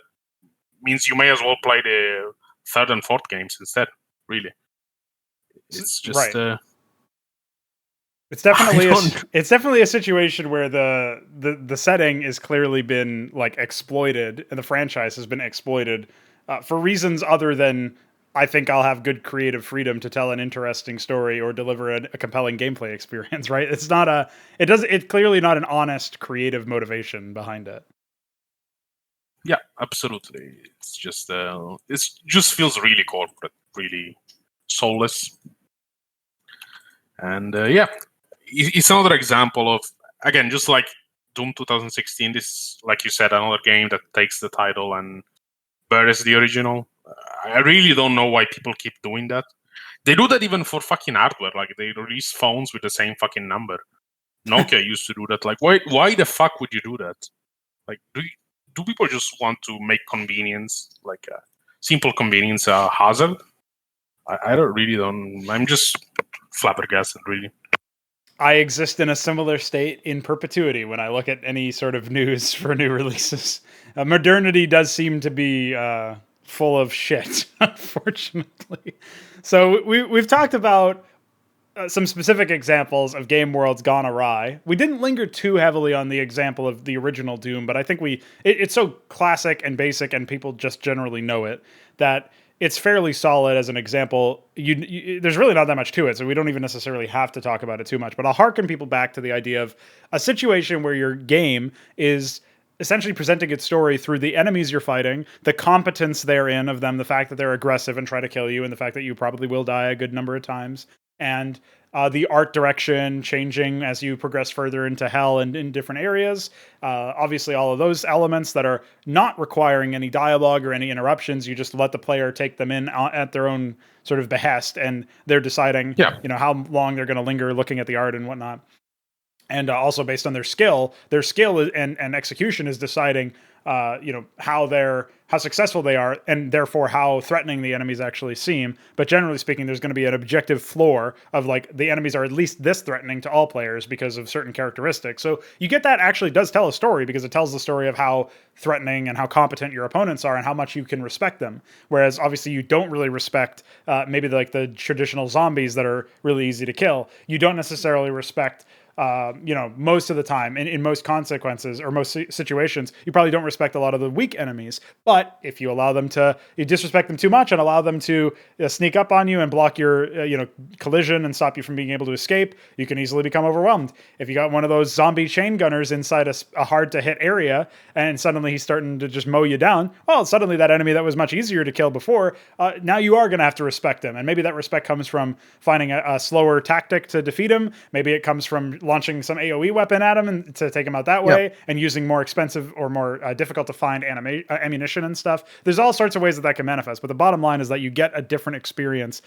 means you may as well play the 3rd and 4th games instead, really. It's just... Right. It's definitely a situation where the setting is clearly been like exploited, and the franchise has been exploited for reasons other than I think I'll have good creative freedom to tell an interesting story or deliver a compelling gameplay experience. Right? It's clearly not an honest creative motivation behind it. Yeah, absolutely. It's just it just feels really corporate, really soulless, and yeah. It's another example of, again, just like Doom 2016, this, like you said, another game that takes the title and buries the original. I really don't know why people keep doing that. They do that even for fucking hardware. Like, they release phones with the same fucking number. Nokia used to do that. Like, why the fuck would you do that? Like, do people just want to make convenience, like simple convenience, a hazard? I don't. I'm just flabbergasted, really. I exist in a similar state in perpetuity when I look at any sort of news for new releases. Modernity does seem to be full of shit, unfortunately. So we've talked about some specific examples of game worlds gone awry. We didn't linger too heavily on the example of the original Doom, but I think it's so classic and basic, and people just generally know it, that it's fairly solid as an example. There's really not that much to it, so we don't even necessarily have to talk about it too much. But I'll harken people back to the idea of a situation where your game is essentially presenting its story through the enemies you're fighting, the competence therein of them, the fact that they're aggressive and try to kill you, and the fact that you probably will die a good number of times, and the art direction changing as you progress further into hell and in different areas. Obviously, all of those elements that are not requiring any dialogue or any interruptions, you just let the player take them in at their own sort of behest, and they're deciding, how long they're going to linger looking at the art and whatnot. And also based on their skill and execution is deciding, how how successful they are, and therefore how threatening the enemies actually seem. But generally speaking, there's going to be an objective floor of like the enemies are at least this threatening to all players because of certain characteristics. So you get that actually does tell a story, because it tells the story of how threatening and how competent your opponents are and how much you can respect them. Whereas obviously you don't really respect maybe like the traditional zombies that are really easy to kill. You don't necessarily respect most of the time, in most consequences or most situations, you probably don't respect a lot of the weak enemies. But if you you disrespect them too much and allow them to sneak up on you and block your, collision and stop you from being able to escape, you can easily become overwhelmed. If you got one of those zombie chain gunners inside a hard to hit area and suddenly he's starting to just mow you down, well, suddenly that enemy that was much easier to kill before, now you are going to have to respect him. And maybe that respect comes from finding a slower tactic to defeat him. Maybe it comes from launching some AoE weapon at him and to take him out that way, and using more expensive or more difficult to find ammunition and stuff. There's all sorts of ways that can manifest, but the bottom line is that you get a different experience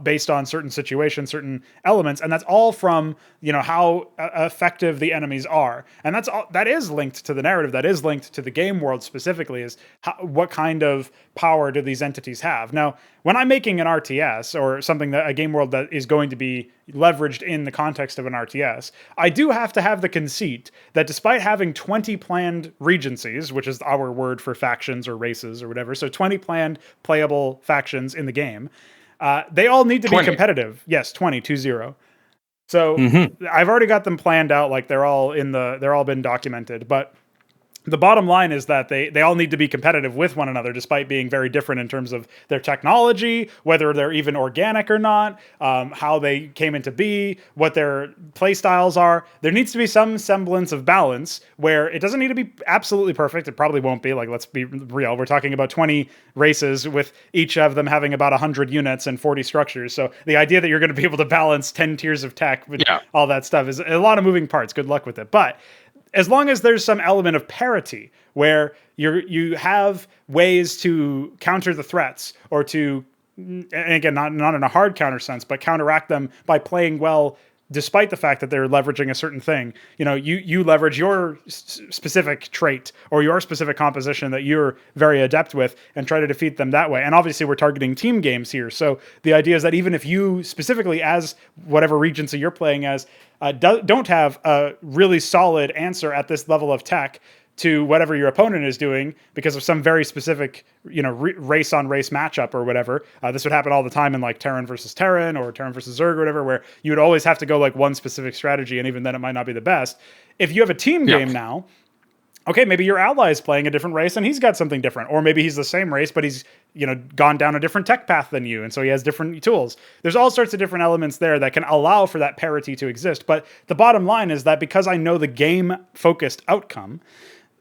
based on certain situations, certain elements, and that's all from how effective the enemies are. And that is linked to the narrative, that is linked to the game world specifically, is what kind of power do these entities have. Now, when I'm making an RTS or something, that a game world that is going to be leveraged in the context of an RTS, I do have to have the conceit that despite having 20 planned regencies, which is our word for factions or races or whatever, so 20 planned playable factions in the game, they all need to be competitive. Yes, 20. So I've already got them planned out, like they're all been documented, but the bottom line is that they all need to be competitive with one another, despite being very different in terms of their technology, whether they're even organic or not, how they came into be, what their play styles are. There needs to be some semblance of balance where it doesn't need to be absolutely perfect. It probably won't be. Like, let's be real. We're talking about 20 races with each of them having about 100 units and 40 structures. So the idea that you're going to be able to balance 10 tiers of tech with all that stuff is a lot of moving parts. Good luck with it. But as long as there's some element of parity where you have ways to counter the threats, or to, and again, not in a hard counter sense, but counteract them by playing well, despite the fact that they're leveraging a certain thing. You leverage your specific trait or your specific composition that you're very adept with and try to defeat them that way. And obviously we're targeting team games here. So the idea is that even if you specifically, as whatever regency you're playing as, don't have a really solid answer at this level of tech to whatever your opponent is doing because of some very specific, race on race matchup or whatever. This would happen all the time in like Terran versus Terran or Terran versus Zerg or whatever, where you would always have to go like one specific strategy, and even then it might not be the best. If you have a team game now, okay, maybe your ally is playing a different race and he's got something different. Or maybe he's the same race, but he's, gone down a different tech path than you. And so he has different tools. There's all sorts of different elements there that can allow for that parity to exist. But the bottom line is that because I know the game-focused outcome,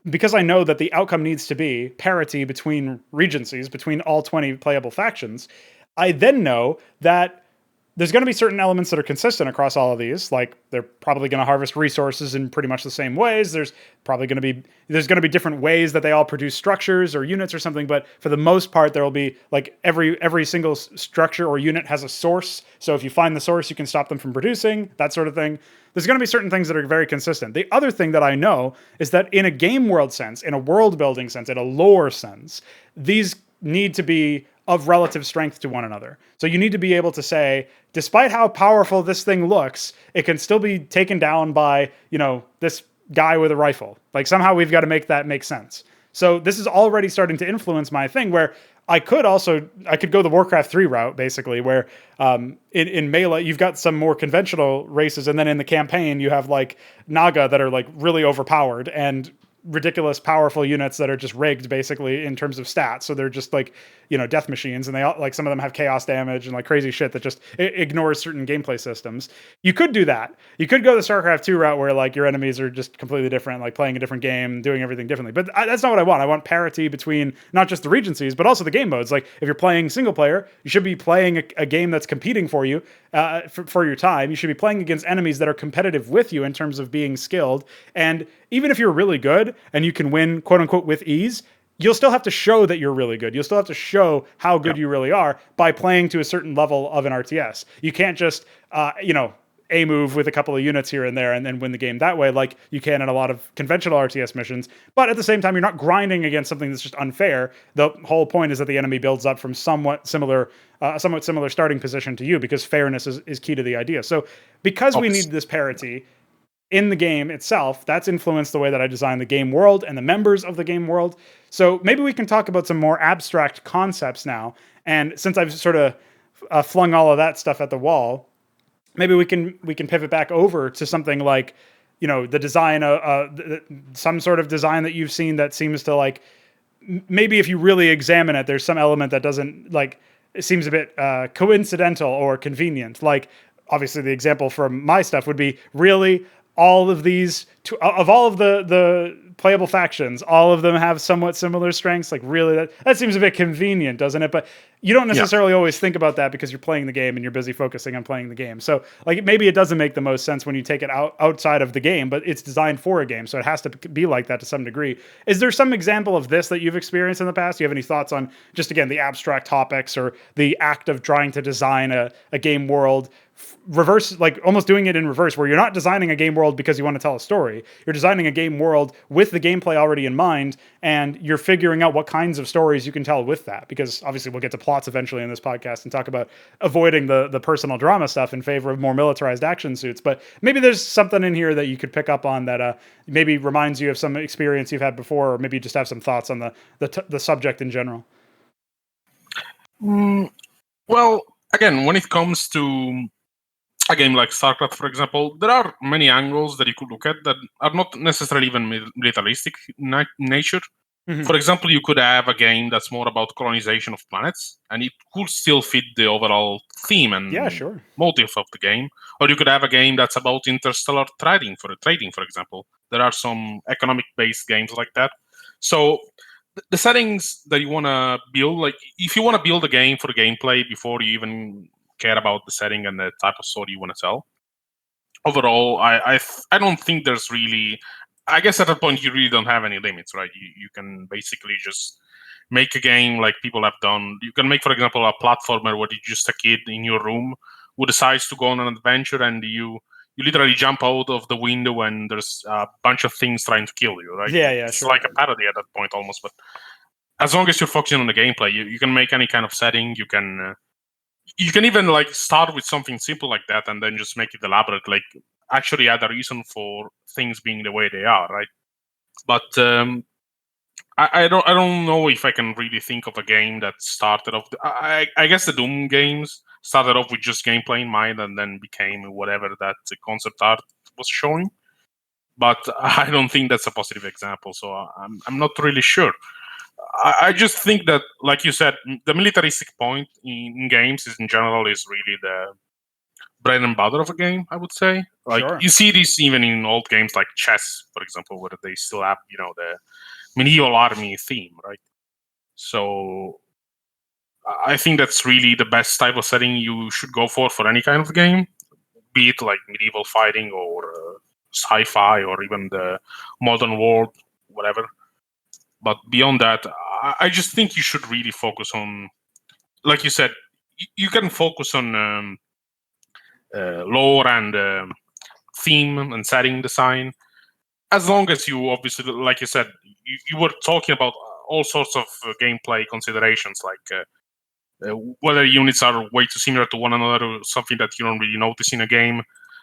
because I know that the outcome needs to be parity between regencies, between all 20 playable factions, I then know that there's going to be certain elements that are consistent across all of these. Like, they're probably going to harvest resources in pretty much the same ways. There's going to be different ways that they all produce structures or units or something. But for the most part, there will be like every single structure or unit has a source. So if you find the source, you can stop them from producing, that sort of thing. There's going to be certain things that are very consistent. The other thing that I know is that in a game world sense, in a world building sense, in a lore sense, these need to be of relative strength to one another. So you need to be able to say, despite how powerful this thing looks, it can still be taken down by, this guy with a rifle. Like, somehow we've got to make that make sense. So this is already starting to influence my thing, where I could go the Warcraft 3 route, basically, where in Melee, you've got some more conventional races, and then in the campaign, you have like Naga that are like really overpowered and ridiculous powerful units that are just rigged basically in terms of stats. So they're just like, death machines, and they all, like, some of them have chaos damage and like crazy shit that just ignores certain gameplay systems. You could do that. You could go the StarCraft 2 route where like your enemies are just completely different, like playing a different game, doing everything differently. But that's not what I want. I want parity between not just the regencies, but also the game modes. Like, if you're playing single player, you should be playing a game that's competing for you, for your time. You should be playing against enemies that are competitive with you in terms of being skilled. And even if you're really good and you can win, quote unquote, with ease, you'll still have to show that you're really good. You'll still have to show how good you really are by playing to a certain level of an RTS. You can't just, a move with a couple of units here and there and then win the game that way, like you can in a lot of conventional RTS missions. But at the same time, you're not grinding against something that's just unfair. The whole point is that the enemy builds up from somewhat similar starting position to you, because fairness is key to the idea. So because we need this parity in the game itself, that's influenced the way that I design the game world and the members of the game world. So maybe we can talk about some more abstract concepts now. And since I've sort of flung all of that stuff at the wall, maybe we can pivot back over to something like, the design, some sort of design that you've seen that seems to, like, maybe if you really examine it, there's some element that doesn't, like, it seems a bit coincidental or convenient. Like, obviously the example from my stuff would be, really, all of these, of all of the playable factions, all of them have somewhat similar strengths. Like, really, that seems a bit convenient, doesn't it? But you don't necessarily always think about that because you're playing the game and you're busy focusing on playing the game. So, like, maybe it doesn't make the most sense when you take it outside of the game, but it's designed for a game, so it has to be like that to some degree. Is there some example of this that you've experienced in the past? Do you have any thoughts on, just again, the abstract topics or the act of trying to design a game world? Reverse, like almost doing it in reverse, where you're not designing a game world because you want to tell a story. You're designing a game world with the gameplay already in mind, and you're figuring out what kinds of stories you can tell with that. Because obviously we'll get to plots eventually in this podcast and talk about avoiding the personal drama stuff in favor of more militarized action suits. But maybe there's something in here that you could pick up on that maybe reminds you of some experience you've had before, or maybe you just have some thoughts on the subject in general. Well, again, when it comes to a game like StarCraft, for example, there are many angles that you could look at that are not necessarily even militaristic in nature. Mm-hmm. For example, you could have a game that's more about colonization of planets, and it could still fit the overall theme and motive of the game. Or you could have a game that's about interstellar trading, for example. There are some economic-based games like that. So the settings that you want to build, like if you want to build a game for gameplay before you even care about the setting and the type of story you want to tell. Overall, I don't think there's really. I guess at that point you really don't have any limits, right? You can basically just make a game like people have done. You can make, for example, a platformer where you're just a kid in your room who decides to go on an adventure, and you literally jump out of the window and there's a bunch of things trying to kill you, right? Yeah, it's like a parody at that point almost. But as long as you're focusing on the gameplay, you can make any kind of setting. You can even like start with something simple like that and then just make it elaborate, like actually add a reason for things being the way they are, right? But I don't know if I can really think of a game that started off. I guess the Doom games started off with just gameplay in mind and then became whatever that the concept art was showing. But I don't think that's a positive example, so I'm not really sure. I just think that, like you said, the militaristic point in games in general is really the bread and butter of a game, I would say. Like you see this even in old games like chess, for example, where they still have, the medieval army theme, right? So I think that's really the best type of setting you should go for any kind of game, be it like medieval fighting or sci-fi or even the modern world, whatever. But beyond that, I just think you should really focus on, like you said, you can focus on lore and theme and setting design, as long as you obviously, like you said, you were talking about all sorts of gameplay considerations, like whether units are way too similar to one another or something that you don't really notice in a game.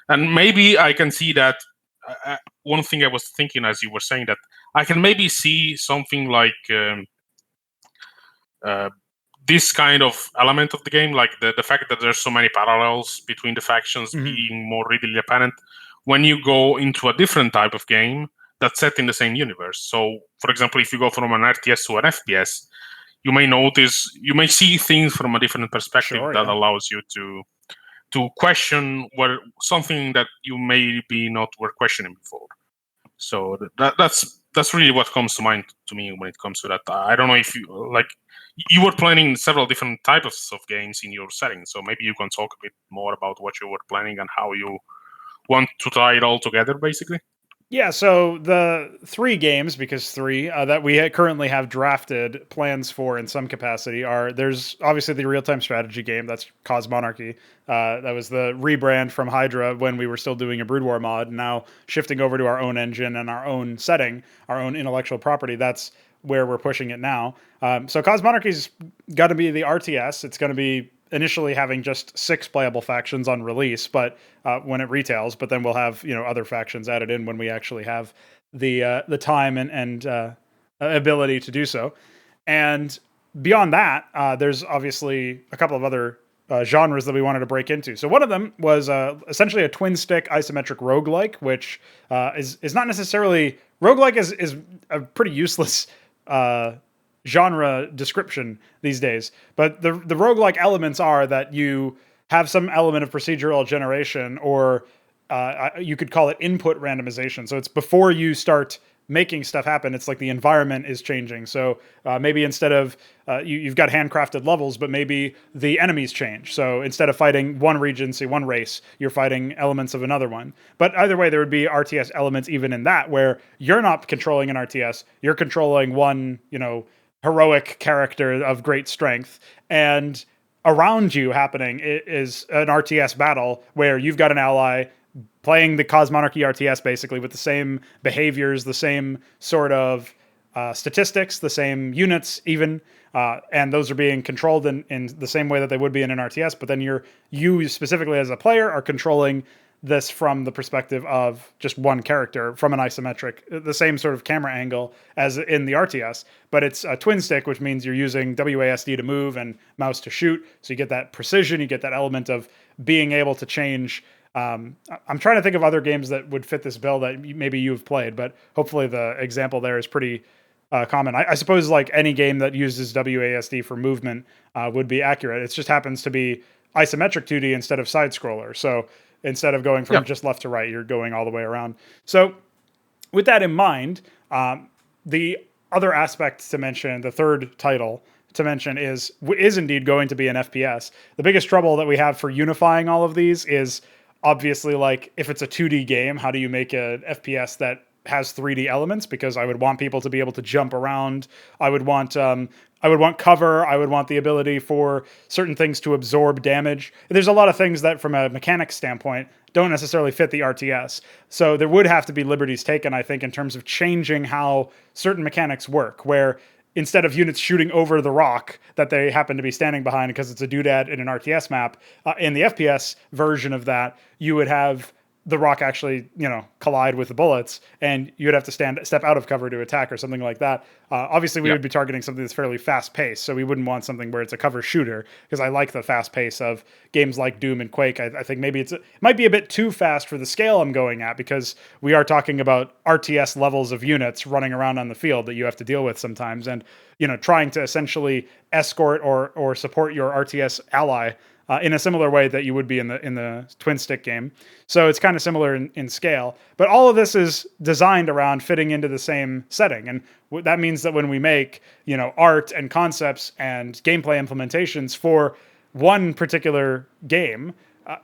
And maybe I can see that. One thing I was thinking as you were saying that, I can maybe see something like this kind of element of the game, like the fact that there's so many parallels between the factions being more readily apparent when you go into a different type of game that's set in the same universe. So, for example, if you go from an RTS to an FPS, you may see things from a different perspective allows you to question something that you maybe not were questioning before. So that's really what comes to mind to me when it comes to that. I don't know if you were planning several different types of games in your setting, so maybe you can talk a bit more about what you were planning and how you want to tie it all together, basically. Yeah, so the three games, because three that we currently have drafted plans for in some capacity are there's obviously the real time strategy game that's Cause Monarchy. That was the rebrand from Hydra when we were still doing a Brood War mod. Now shifting over to our own engine and our own setting, our own intellectual property. That's where we're pushing it now. So Cause Monarchy's got to be the RTS. It's going to be initially having just 6 playable factions on release, but when it retails. But then we'll have other factions added in when we actually have the time and ability to do so. And beyond that, there's obviously a couple of other genres that we wanted to break into. So one of them was essentially a twin stick isometric roguelike, which is not necessarily roguelike is a pretty useless genre description these days. But the roguelike elements are that you have some element of procedural generation, or you could call it input randomization. So it's before you start making stuff happen, it's like the environment is changing. So maybe instead of you've got handcrafted levels, but maybe the enemies change. So instead of fighting one regency, one race, you're fighting elements of another one. But either way, there would be RTS elements even in that, where you're not controlling an RTS, you're controlling one, heroic character of great strength, and around you happening is an RTS battle where you've got an ally playing the Cause Monarchy RTS basically with the same behaviors, the same sort of statistics, the same units even, and those are being controlled in the same way that they would be in an RTS. But then you specifically as a player are controlling this from the perspective of just one character from an isometric, the same sort of camera angle as in the RTS, but it's a twin stick, which means you're using WASD to move and mouse to shoot. So you get that precision, you get that element of being able to change. I'm trying to think of other games that would fit this bill that maybe you've played, but hopefully the example there is pretty common. I suppose like any game that uses WASD for movement would be accurate. It just happens to be isometric 2D instead of side scroller. So instead of going from just left to right, you're going all the way around. So with that in mind, the other aspect to mention, the third title to mention is indeed going to be an FPS. The biggest trouble that we have for unifying all of these is obviously, like, if it's a 2D game, how do you make an FPS that has 3D elements? Because I would want people to be able to jump around. I would want cover. I would want the ability for certain things to absorb damage. There's a lot of things that, from a mechanics standpoint, don't necessarily fit the RTS. So there would have to be liberties taken, I think, in terms of changing how certain mechanics work, where instead of units shooting over the rock that they happen to be standing behind because it's a doodad in an RTS map, in the FPS version of that, you would have the rock actually, collide with the bullets, and you would have to step out of cover to attack or something like that. Obviously, we would be targeting something that's fairly fast paced, so we wouldn't want something where it's a cover shooter, because I like the fast pace of games like Doom and Quake. I think maybe it might be a bit too fast for the scale I'm going at, because we are talking about RTS levels of units running around on the field that you have to deal with sometimes, and trying to essentially escort or support your RTS ally in a similar way that you would be in the twin stick game. So it's kind of similar in scale, but all of this is designed around fitting into the same setting. And that means that when we make, art and concepts and gameplay implementations for one particular game,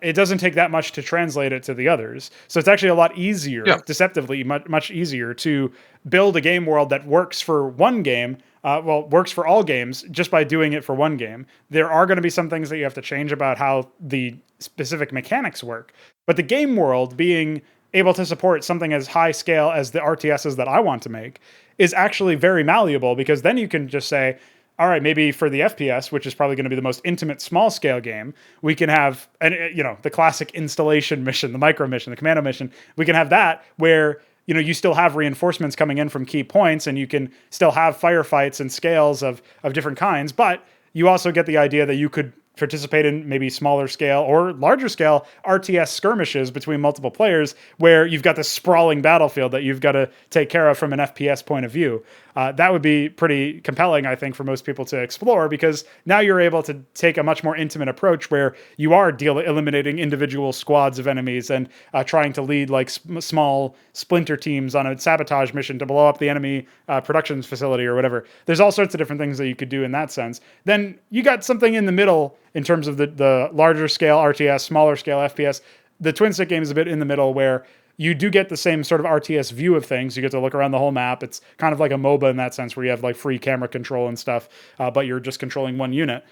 it doesn't take that much to translate it to the others. So it's actually a lot easier, deceptively much easier, to build a game world that works for one game, works for all games, just by doing it for one game. There are going to be some things that you have to change about how the specific mechanics work, but the game world being able to support something as high scale as the RTSs that I want to make is actually very malleable, because then you can just say, all right, maybe for the FPS, which is probably going to be the most intimate small scale game, we can have the classic installation mission, the micro mission, the commando mission. We can have that where you still have reinforcements coming in from key points, and you can still have firefights and scales of different kinds, but you also get the idea that you could participate in maybe smaller scale or larger scale RTS skirmishes between multiple players, where you've got this sprawling battlefield that you've got to take care of from an FPS point of view. That would be pretty compelling, I think, for most people to explore, because now you're able to take a much more intimate approach where you are eliminating individual squads of enemies and trying to lead like small splinter teams on a sabotage mission to blow up the enemy production facility or whatever. There's all sorts of different things that you could do in that sense. Then you got something in the middle in terms of the larger scale RTS, smaller scale FPS. The twin stick game is a bit in the middle, where you do get the same sort of RTS view of things. You get to look around the whole map. It's kind of like a MOBA in that sense, where you have like free camera control and stuff, but you're just controlling one unit.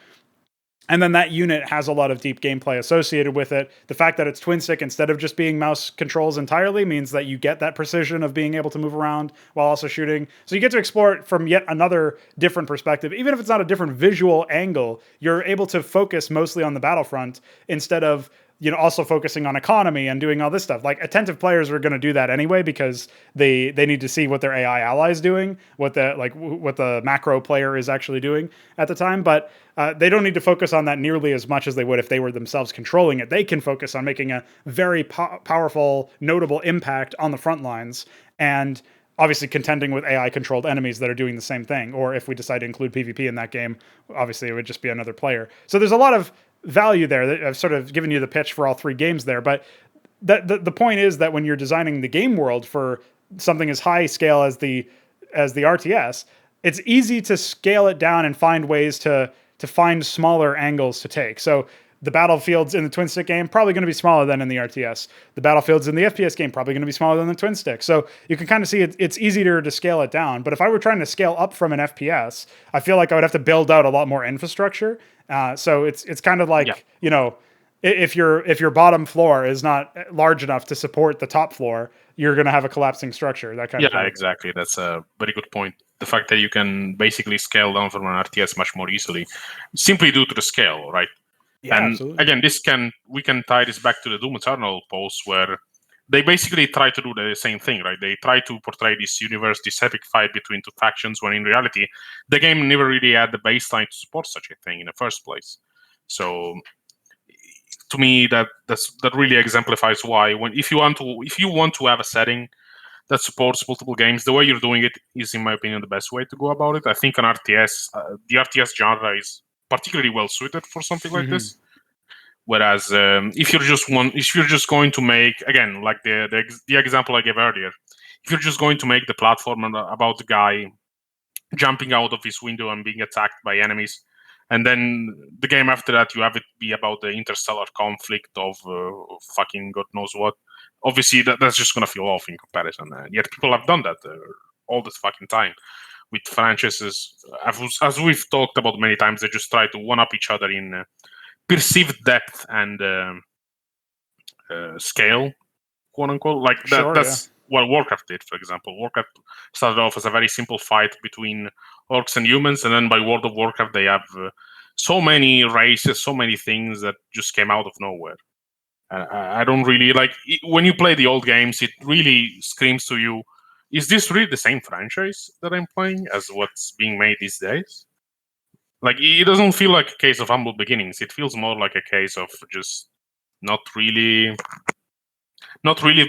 And then that unit has a lot of deep gameplay associated with it. The fact that it's twin stick instead of just being mouse controls entirely means that you get that precision of being able to move around while also shooting. So you get to explore it from yet another different perspective. Even if it's not a different visual angle, you're able to focus mostly on the battlefront instead of also focusing on economy and doing all this stuff. Like, attentive players are going to do that anyway because they need to see what their AI ally is doing, what the macro player is actually doing at the time. But they don't need to focus on that nearly as much as they would if they were themselves controlling it. They can focus on making a very powerful, notable impact on the front lines, and obviously contending with AI-controlled enemies that are doing the same thing. Or if we decide to include PvP in that game, obviously it would just be another player. So there's a lot of value there. I've sort of given you the pitch for all three games there, but the point is that when you're designing the game world for something as high scale as the RTS, it's easy to scale it down and find ways to find smaller angles to take. So the battlefields in the twin stick game probably going to be smaller than in the RTS. The battlefields in the FPS game probably going to be smaller than the twin stick. So you can kind of see it's easier to scale it down. But if I were trying to scale up from an FPS, I feel like I would have to build out a lot more infrastructure. So it's kind of like, if your bottom floor is not large enough to support the top floor, you're going to have a collapsing structure. That kind of thing. Yeah, exactly. That's a very good point. The fact that you can basically scale down from an RTS much more easily, simply due to the scale, right? Yeah, and absolutely. Again, we can tie this back to the Doom Eternal post, where they basically try to do the same thing, right? They try to portray this universe, this epic fight between two factions, when in reality, the game never really had the baseline to support such a thing in the first place. So, to me, that really exemplifies why, if you want to have a setting that supports multiple games, the way you're doing it is, in my opinion, the best way to go about it. I think an RTS, the RTS genre is particularly well suited for something like this. Whereas if you're just going to make, again, like the example I gave earlier, if you're just going to make the platform about the guy jumping out of his window and being attacked by enemies, and then the game after that you have it be about the interstellar conflict of fucking God knows what, obviously that's just gonna feel off in comparison. Yet people have done that all this fucking time with franchises. As we've talked about many times, they just try to one-up each other in perceived depth and scale, quote unquote. Like that. Sure, that's what Warcraft did, for example. Warcraft started off as a very simple fight between orcs and humans, and then by World of Warcraft they have so many races, so many things that just came out of nowhere. I don't really like when you play the old games. It really screams to you: is this really the same franchise that I'm playing as what's being made these days? Like, it doesn't feel like a case of humble beginnings. It feels more like a case of just not really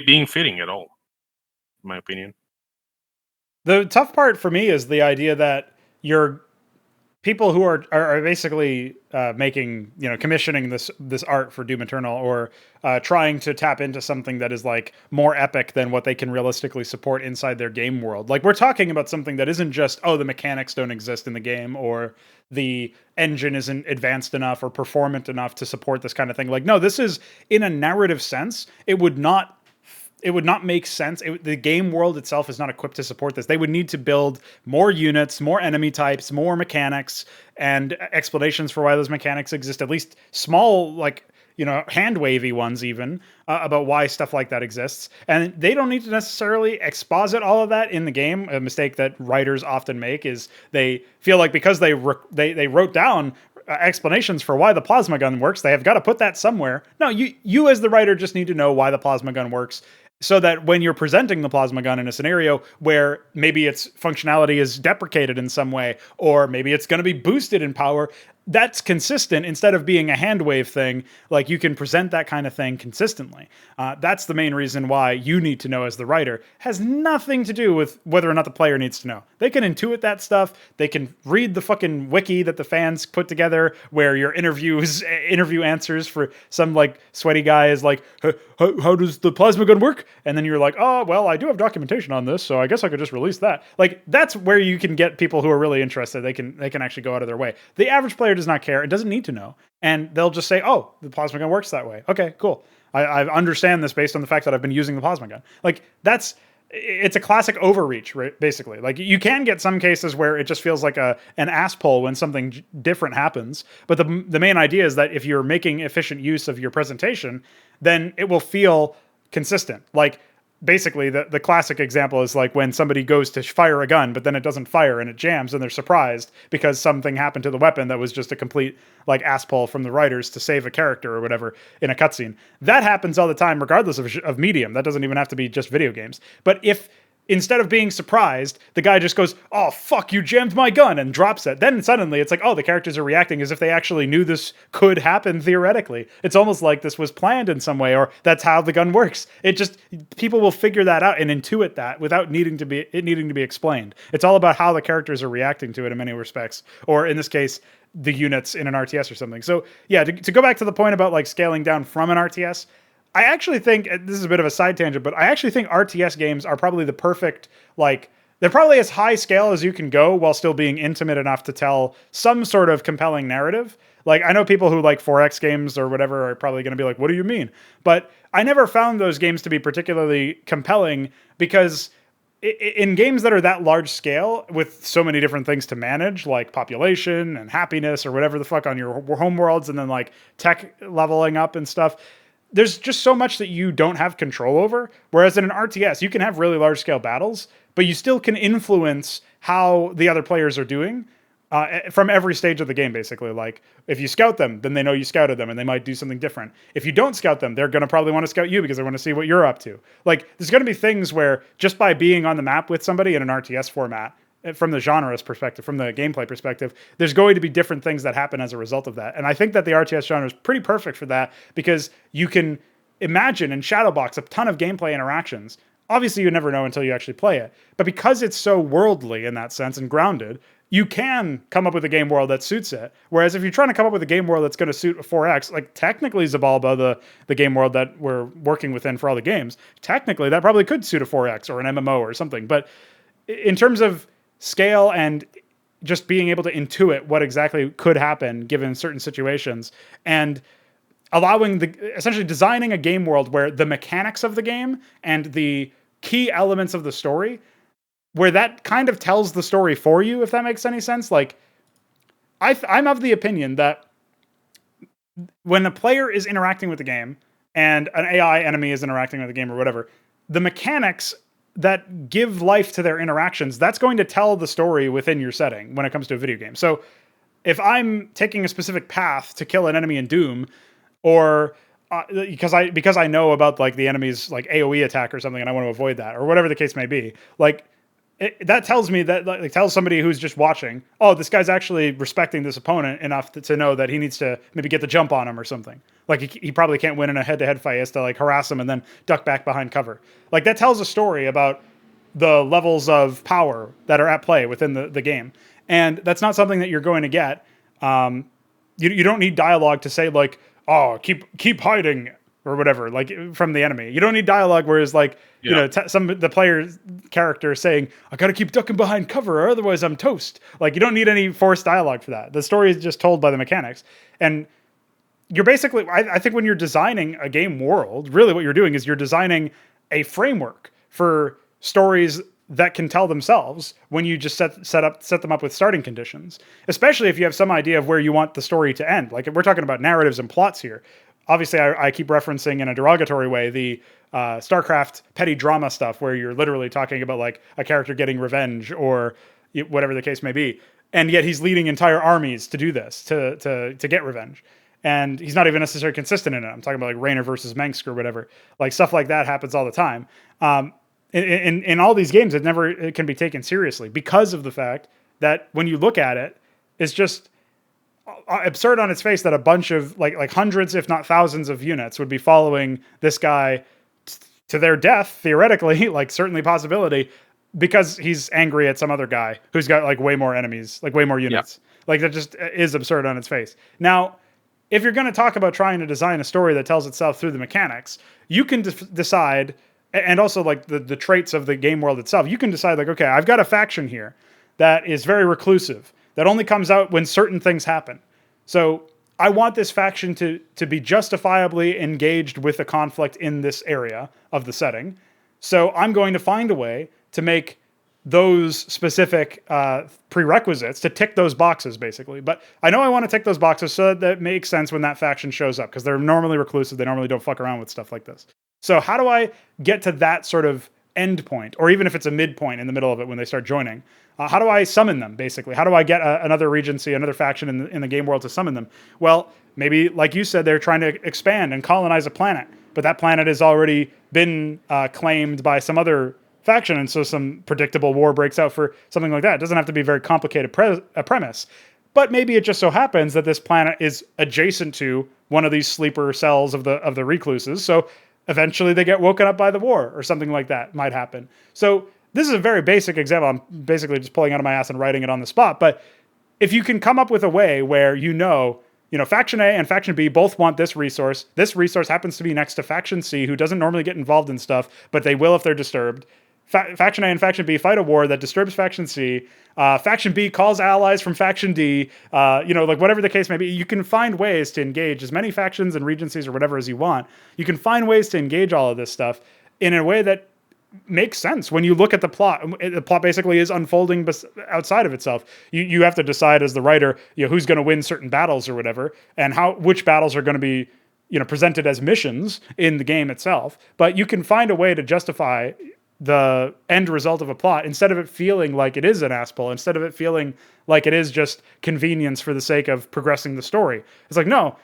being fitting at all, in my opinion. The tough part for me is the idea that you're people who are basically making, commissioning this art for Doom Eternal, or trying to tap into something that is like more epic than what they can realistically support inside their game world. Like, we're talking about something that isn't just, the mechanics don't exist in the game, or the engine isn't advanced enough or performant enough to support this kind of thing. Like, no, this is, in a narrative sense, it would not make sense. The game world itself is not equipped to support this. They would need to build more units, more enemy types, more mechanics, and explanations for why those mechanics exist. At least small, hand wavy ones even, about why stuff like that exists. And they don't need to necessarily exposit all of that in the game. A mistake that writers often make is they feel like because they wrote down explanations for why the plasma gun works, they have got to put that somewhere. No, you as the writer just need to know why the plasma gun works, so that when you're presenting the plasma gun in a scenario where maybe its functionality is deprecated in some way, or maybe it's going to be boosted in power, that's consistent instead of being a hand wave thing. Like, you can present that kind of thing consistently. That's the main reason why you need to know as the writer. It has nothing to do with whether or not the player needs to know. They can intuit that stuff. They can read the fucking wiki that the fans put together, where your interview answers for some like sweaty guy is like, how does the plasma gun work? And then you're like, oh, well, I do have documentation on this, so I guess I could just release that. Like, that's where you can get people who are really interested. They can actually go out of their way. The average player does not care. It doesn't need to know. And they'll just say, oh, the plasma gun works that way. Okay, cool. I understand this based on the fact that I've been using the plasma gun. Like, it's a classic overreach, right? Basically. Like, you can get some cases where it just feels like an ass pull when something different happens. But the main idea is that if you're making efficient use of your presentation, then it will feel consistent. Like, basically, the classic example is like when somebody goes to fire a gun, but then it doesn't fire and it jams and they're surprised because something happened to the weapon that was just a complete like ass pull from the writers to save a character or whatever in a cutscene. That happens all the time, regardless of medium. That doesn't even have to be just video games. But if instead of being surprised, the guy just goes, "Oh, fuck, you jammed my gun," and drops it. Then suddenly it's like, oh, the characters are reacting as if they actually knew this could happen theoretically. It's almost like this was planned in some way, or that's how the gun works. People will figure that out and intuit that without needing to be explained. It's all about how the characters are reacting to it in many respects, or in this case, the units in an RTS or something. So yeah, to go back to the point about like scaling down from an RTS, I actually think, this is a bit of a side tangent, but I actually think RTS games are probably the perfect, like, they're probably as high scale as you can go while still being intimate enough to tell some sort of compelling narrative. Like, I know people who like 4X games or whatever are probably going to be like, what do you mean? But I never found those games to be particularly compelling because in games that are that large scale with so many different things to manage, like population and happiness or whatever the fuck on your home worlds, and then like tech leveling up and stuff, there's just so much that you don't have control over. Whereas in an RTS, you can have really large scale battles, but you still can influence how the other players are doing from every stage of the game, basically. Like, if you scout them, then they know you scouted them and they might do something different. If you don't scout them, they're going to probably want to scout you because they want to see what you're up to. Like, there's going to be things where just by being on the map with somebody in an RTS format, from the genre's perspective, from the gameplay perspective, there's going to be different things that happen as a result of that. And I think that the RTS genre is pretty perfect for that because you can imagine and shadowbox a ton of gameplay interactions. Obviously, you never know until you actually play it. But because it's so worldly in that sense and grounded, you can come up with a game world that suits it. Whereas if you're trying to come up with a game world that's going to suit a 4X, like technically Xibalba, the game world that we're working within for all the games, technically that probably could suit a 4X or an MMO or something. But in terms of scale and just being able to intuit what exactly could happen given certain situations, and allowing essentially designing a game world where the mechanics of the game and the key elements of the story, where that kind of tells the story for you, if that makes any sense. Like, I'm of the opinion that when a player is interacting with the game and an AI enemy is interacting with the game or whatever, the mechanics that give life to their interactions, that's going to tell the story within your setting when it comes to a video game. So if I'm taking a specific path to kill an enemy in Doom, or because I know about like the enemy's like AoE attack or something and I want to avoid that, or whatever the case may be, like that tells me that, like, tells somebody who's just watching, oh, this guy's actually respecting this opponent enough to know that he needs to maybe get the jump on him or something. Like, he probably can't win in a head-to-head fight. He has to like harass him and then duck back behind cover. Like, that tells a story about the levels of power that are at play within the game. And that's not something that you're going to get. You don't need dialogue to say like, oh, keep hiding or whatever, like from the enemy. You don't need dialogue where it's like, you know, the player's character saying, I got to keep ducking behind cover or otherwise I'm toast. Like, you don't need any forced dialogue for that. The story is just told by the mechanics. And you're basically, I think when you're designing a game world, really what you're doing is you're designing a framework for stories that can tell themselves when you just set them up with starting conditions, especially if you have some idea of where you want the story to end. Like, we're talking about narratives and plots here. Obviously, I keep referencing in a derogatory way the StarCraft petty drama stuff where you're literally talking about like a character getting revenge or whatever the case may be. And yet he's leading entire armies to do this, to get revenge. And he's not even necessarily consistent in it. I'm talking about like Raynor versus Mengsk or whatever. Like, stuff like that happens all the time. In all these games, it can be taken seriously because of the fact that when you look at it, it's just absurd on its face that a bunch of like hundreds, if not thousands of units would be following this guy to their death, theoretically, like certainly possibility, because he's angry at some other guy who's got like way more enemies, like way more units. Yeah. Like, that just is absurd on its face. Now, if you're going to talk about trying to design a story that tells itself through the mechanics, you can decide, and also like the traits of the game world itself, you can decide like, okay, I've got a faction here that is very reclusive, that only comes out when certain things happen. So I want this faction to be justifiably engaged with a conflict in this area of the setting. So I'm going to find a way to make those specific prerequisites to tick those boxes, basically. But I know I want to tick those boxes so that makes sense when that faction shows up, because they're normally reclusive. They normally don't fuck around with stuff like this. So how do I get to that sort of end point, or even if it's a midpoint in the middle of it when they start joining? How do I summon them, basically? How do I get another regency, another faction in the game world to summon them? Well, maybe, like you said, they're trying to expand and colonize a planet, but that planet has already been claimed by some other faction, and so some predictable war breaks out for something like that. It doesn't have to be a very complicated premise, but maybe it just so happens that this planet is adjacent to one of these sleeper cells of the recluses, so eventually they get woken up by the war, or something like that might happen. So this is a very basic example. I'm basically just pulling out of my ass and writing it on the spot, but if you can come up with a way where Faction A and Faction B both want this resource. This resource happens to be next to Faction C, who doesn't normally get involved in stuff, but they will if they're disturbed. Faction A and Faction B fight a war that disturbs Faction C. Faction B calls allies from Faction D. Whatever the case may be, you can find ways to engage as many factions and regencies or whatever as you want. You can find ways to engage all of this stuff in a way that makes sense when you look at the plot. The plot basically is unfolding outside of itself. You have to decide as the writer, who's going to win certain battles or whatever, and which battles are going to be, presented as missions in the game itself. But you can find a way to justify the end result of a plot instead of it feeling like it is an ass pull, instead of it feeling like it is just convenience for the sake of progressing the story. It's like, no,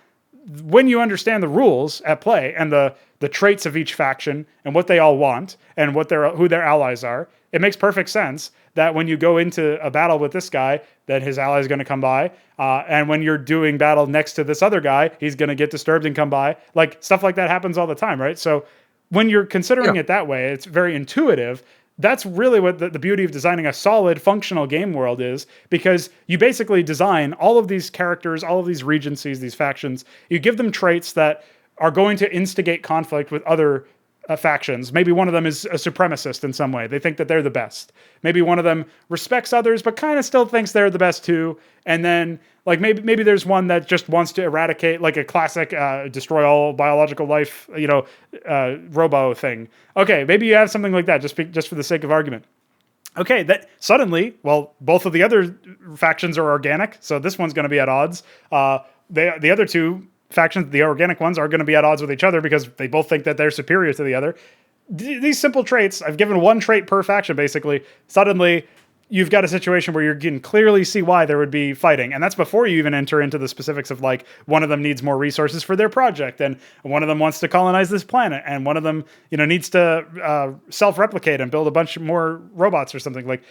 when you understand the rules at play and the traits of each faction and what they all want and who their allies are, it makes perfect sense that when you go into a battle with this guy, that his ally is going to come by, and when you're doing battle next to this other guy, he's going to get disturbed and come by. Like, stuff like that happens all the time, right? So when you're considering it that way, it's very intuitive. That's really what the beauty of designing a solid, functional game world is, because you basically design all of these characters, all of these regencies, these factions. You give them traits that are going to instigate conflict with other factions. Maybe one of them is a supremacist in some way. They think that they're the best. Maybe one of them respects others, but kind of still thinks they're the best too. And then, like, maybe there's one that just wants to eradicate, like a classic destroy all biological life, robo thing. Okay, maybe you have something like that, just for the sake of argument. Okay, that suddenly, both of the other factions are organic, so this one's going to be at odds. The other two factions, the organic ones, are going to be at odds with each other because they both think that they're superior to the other. These simple traits, I've given one trait per faction, basically. Suddenly, you've got a situation where you can clearly see why there would be fighting. And that's before you even enter into the specifics of, like, one of them needs more resources for their project, and one of them wants to colonize this planet, and one of them, needs to self-replicate and build a bunch more robots or something. Like,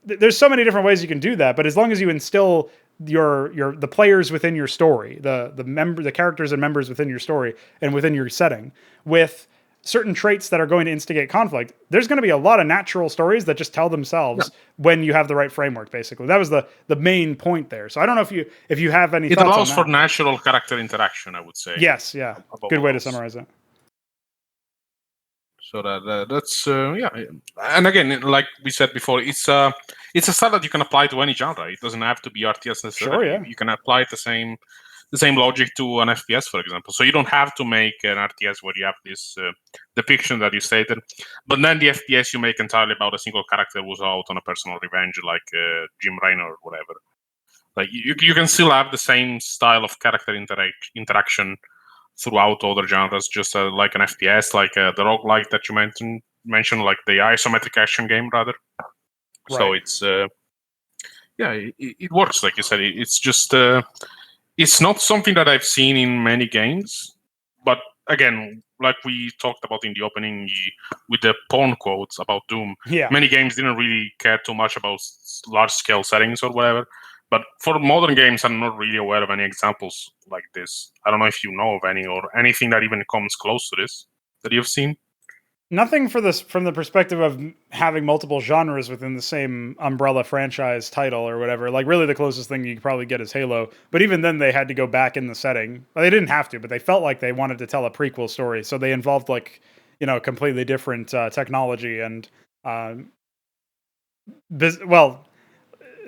there's so many different ways you can do that, but as long as you instill the players within your story, the characters and members within your story and within your setting with certain traits that are going to instigate conflict, there's going to be a lot of natural stories that just tell themselves when you have the right framework, basically. That was the main point there. So I don't know if you have any thoughts on that. It allows for natural character interaction, I would say. Yes, yeah. Good way to summarize it. So that's and again, like we said before, it's a style that you can apply to any genre. It doesn't have to be RTS necessarily. Sure, yeah. You can apply the same logic to an FPS, for example. So you don't have to make an RTS where you have this depiction that you stated, but then the FPS you make entirely about a single character who's out on a personal revenge, like Jim Raynor or whatever. Like you can still have the same style of character interaction throughout other genres, just like an FPS, like the roguelike that you mentioned, like the isometric action game, rather. Right. So it's it works, like you said. It's just it's not something that I've seen in many games, but again, like we talked about in the opening with the porn quotes about Doom, many games didn't really care too much about large-scale settings or whatever. But for modern games, I'm not really aware of any examples like this. I don't know if you know of any or anything that even comes close to this that you've seen. Nothing from the perspective of having multiple genres within the same umbrella franchise title or whatever. Like, really the closest thing you could probably get is Halo. But even then, they had to go back in the setting. Well, they didn't have to, but they felt like they wanted to tell a prequel story. So they involved, like, completely different technology and...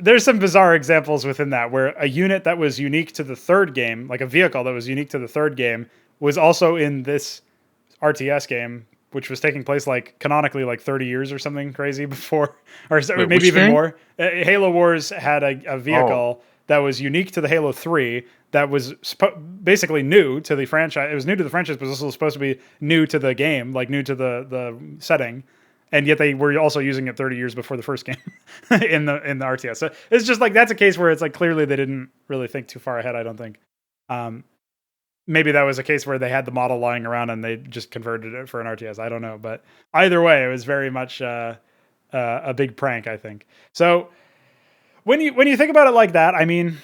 there's some bizarre examples within that where a unit that was unique to the third game, like a vehicle that was unique to the third game, was also in this RTS game, which was taking place like canonically like 30 years or something crazy before, or Wait, maybe even game? more. Halo Wars had a vehicle that was unique to the Halo 3 that was basically new to the franchise. It was new to the franchise, but it was also supposed to be new to the game, like new to the setting. And yet they were also using it 30 years before the first game in the RTS. So it's just like, that's a case where it's like clearly they didn't really think too far ahead, I don't think. Maybe that was a case where they had the model lying around and they just converted it for an RTS. I don't know. But either way, it was very much a big prank, I think. So when you think about it like that, I mean,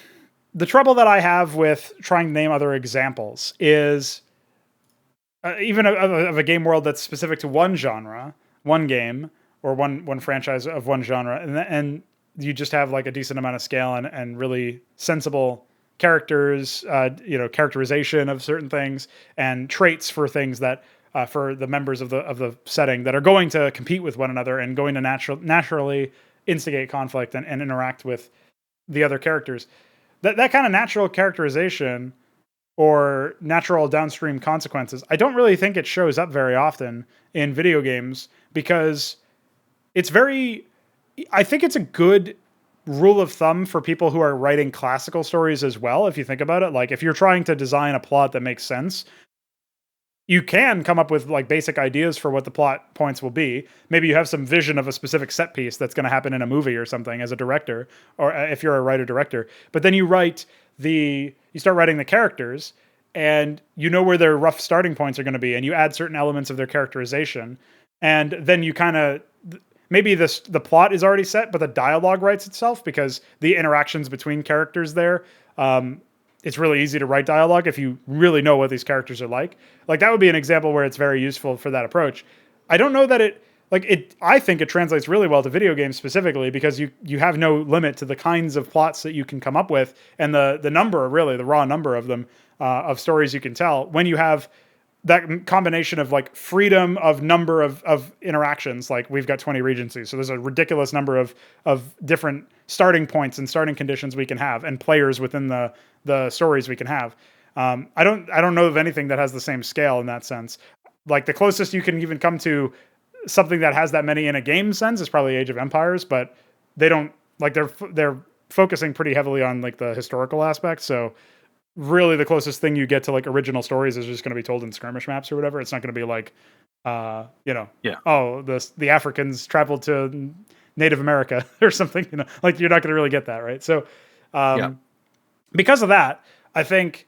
the trouble that I have with trying to name other examples is even of a game world that's specific to one genre, one game, or one franchise of one genre, and you just have like a decent amount of scale and really sensible characters, characterization of certain things and traits for things that for the members of the setting that are going to compete with one another and going to naturally instigate conflict and interact with the other characters. That kind of natural characterization or natural downstream consequences, I don't really think it shows up very often in video games because I think it's a good rule of thumb for people who are writing classical stories as well. If you think about it, like if you're trying to design a plot that makes sense, you can come up with like basic ideas for what the plot points will be. Maybe you have some vision of a specific set piece that's going to happen in a movie or something as a director, or if you're a writer director, but then you start writing the characters and you know where their rough starting points are going to be. And you add certain elements of their characterization. And then you kind of, maybe the plot is already set, but the dialogue writes itself because the interactions between characters there, it's really easy to write dialogue if you really know what these characters are like. Like that would be an example where it's very useful for that approach. I don't know that I think it translates really well to video games specifically because you have no limit to the kinds of plots that you can come up with and the raw number of them, of stories you can tell when you have that combination of like freedom of number of interactions. Like we've got 20 regencies. So there's a ridiculous number of different starting points and starting conditions we can have and players within the stories we can have. I don't know of anything that has the same scale in that sense. Like the closest you can even come to something that has that many in a game sense is probably Age of Empires, but they don't like they're focusing pretty heavily on like the historical aspect. So really the closest thing you get to like original stories is just going to be told in skirmish maps or whatever. It's not going to be like, the Africans traveled to Native America or something, like you're not going to really get that. Right. So, because of that, I think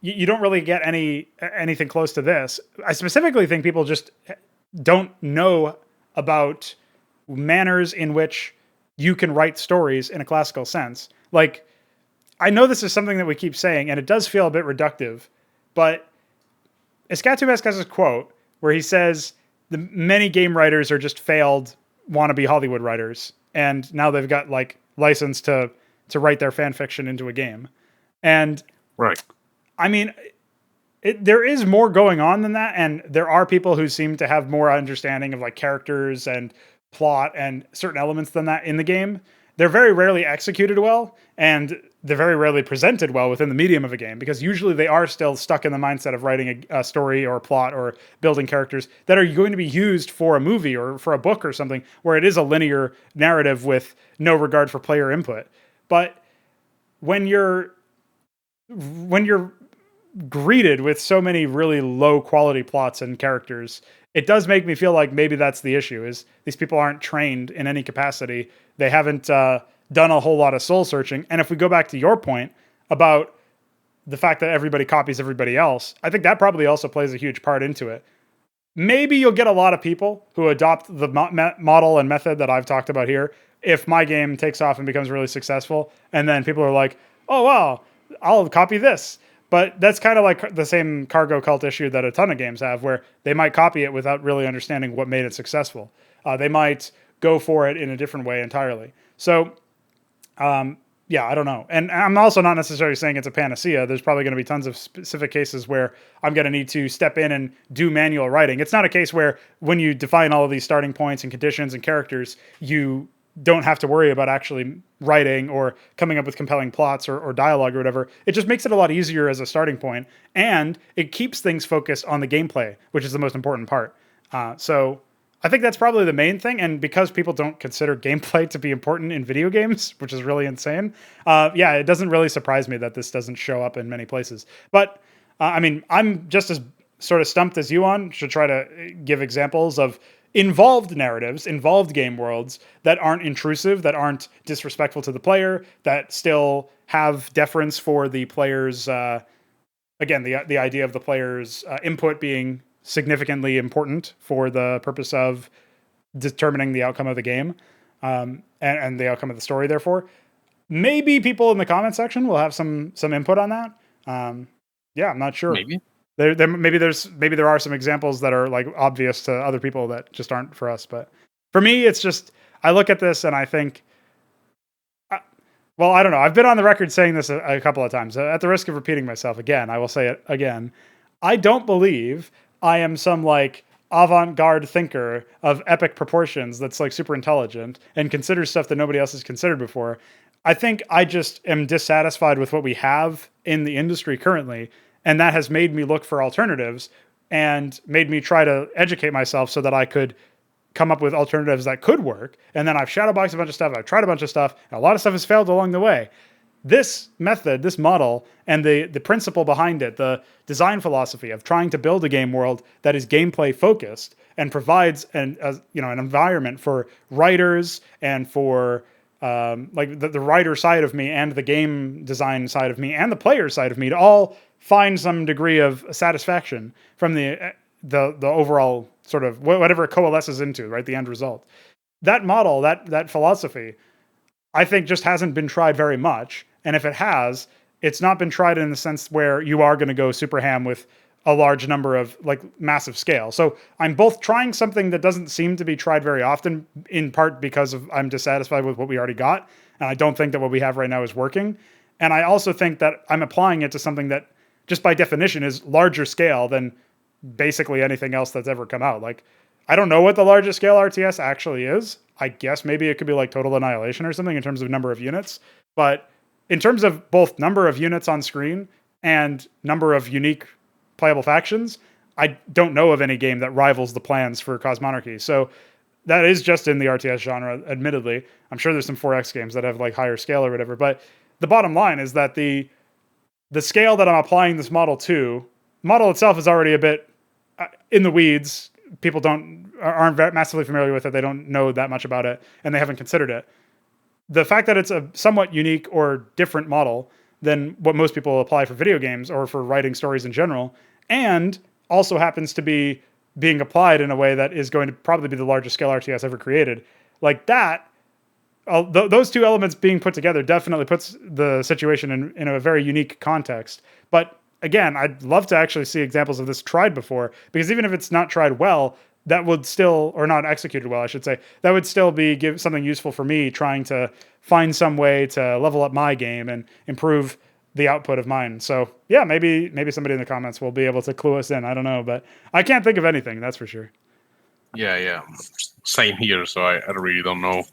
you don't really get anything close to this. I specifically think people just don't know about manners in which you can write stories in a classical sense. Like, I know this is something that we keep saying, and it does feel a bit reductive, but Escatubesque has a quote where he says the many game writers are just failed wannabe Hollywood writers, and now they've got like license to write their fan fiction into a game. And right. I mean, there is more going on than that, and there are people who seem to have more understanding of like characters and plot and certain elements than that in the game. They're very rarely executed well, and they're very rarely presented well within the medium of a game, because usually they are still stuck in the mindset of writing a story or a plot or building characters that are going to be used for a movie or for a book or something, where it is a linear narrative with no regard for player input. But when you're greeted with so many really low quality plots and characters, it does make me feel like maybe that's the issue, is these people aren't trained in any capacity. They haven't done a whole lot of soul searching. And if we go back to your point about the fact that everybody copies everybody else, I think that probably also plays a huge part into it. Maybe you'll get a lot of people who adopt the model and method that I've talked about here if my game takes off and becomes really successful, and then people are like, oh, wow, I'll copy this. But that's kind of like the same cargo cult issue that a ton of games have, where they might copy it without really understanding what made it successful. They might go for it in a different way entirely. So, I don't know. And I'm also not necessarily saying it's a panacea. There's probably going to be tons of specific cases where I'm going to need to step in and do manual writing. It's not a case where when you define all of these starting points and conditions and characters, you don't have to worry about actually writing or coming up with compelling plots or dialogue or whatever. It just makes it a lot easier as a starting point, and it keeps things focused on the gameplay, which is the most important part. So I think that's probably the main thing, and because people don't consider gameplay to be important in video games, which is really insane, it doesn't really surprise me that this doesn't show up in many places. But, I mean, I'm just as sort of stumped as you on, should try to give examples of involved narratives, involved game worlds that aren't intrusive, that aren't disrespectful to the player, that still have deference for the player's, again, the idea of the player's input being significantly important for the purpose of determining the outcome of the game, and the outcome of the story, therefore. Maybe people in the comment section will have some input on that. I'm not sure. Maybe. Maybe there are some examples that are like obvious to other people that just aren't for us. But for me, it's just, I look at this and I think, well, I don't know. I've been on the record saying this a couple of times. At the risk of repeating myself again, I will say it again. I don't believe I am some like avant-garde thinker of epic proportions that's like super intelligent and considers stuff that nobody else has considered before. I think I just am dissatisfied with what we have in the industry currently. And that has made me look for alternatives and made me try to educate myself so that I could come up with alternatives that could work. And then I've shadowboxed a bunch of stuff. I've tried a bunch of stuff. And a lot of stuff has failed along the way. This method, this model, and the principle behind it, the design philosophy of trying to build a game world that is gameplay focused and provides an environment for writers and for like the writer side of me and the game design side of me and the player side of me to all find some degree of satisfaction from the overall sort of whatever it coalesces into, right? The end result. That model, that philosophy, I think just hasn't been tried very much. And if it has, it's not been tried in the sense where you are going to go super ham with a large number of like massive scale. So I'm both trying something that doesn't seem to be tried very often, in part because I'm dissatisfied with what we already got. And I don't think that what we have right now is working. And I also think that I'm applying it to something that just by definition is larger scale than basically anything else that's ever come out. Like, I don't know what the largest scale RTS actually is. I guess maybe it could be like Total Annihilation or something in terms of number of units. But in terms of both number of units on screen and number of unique playable factions, I don't know of any game that rivals the plans for Cosmonarchy. So that is just in the RTS genre, admittedly. I'm sure there's some 4X games that have like higher scale or whatever. But the bottom line is that the scale that I'm applying this model to, model itself is already a bit in the weeds. People aren't massively familiar with it. They don't know that much about it, and they haven't considered it. The fact that it's a somewhat unique or different model than what most people apply for video games or for writing stories in general, and also happens to be being applied in a way that is going to probably be the largest scale RTS ever created, like that, those two elements being put together definitely puts the situation in a very unique context. But again, I'd love to actually see examples of this tried before, because even if it's not tried well, that would still, or not executed well, I should say, that would still be something useful for me trying to find some way to level up my game and improve the output of mine. So yeah, maybe somebody in the comments will be able to clue us in. I don't know, but I can't think of anything, that's for sure. Yeah. Same here, so I really don't know.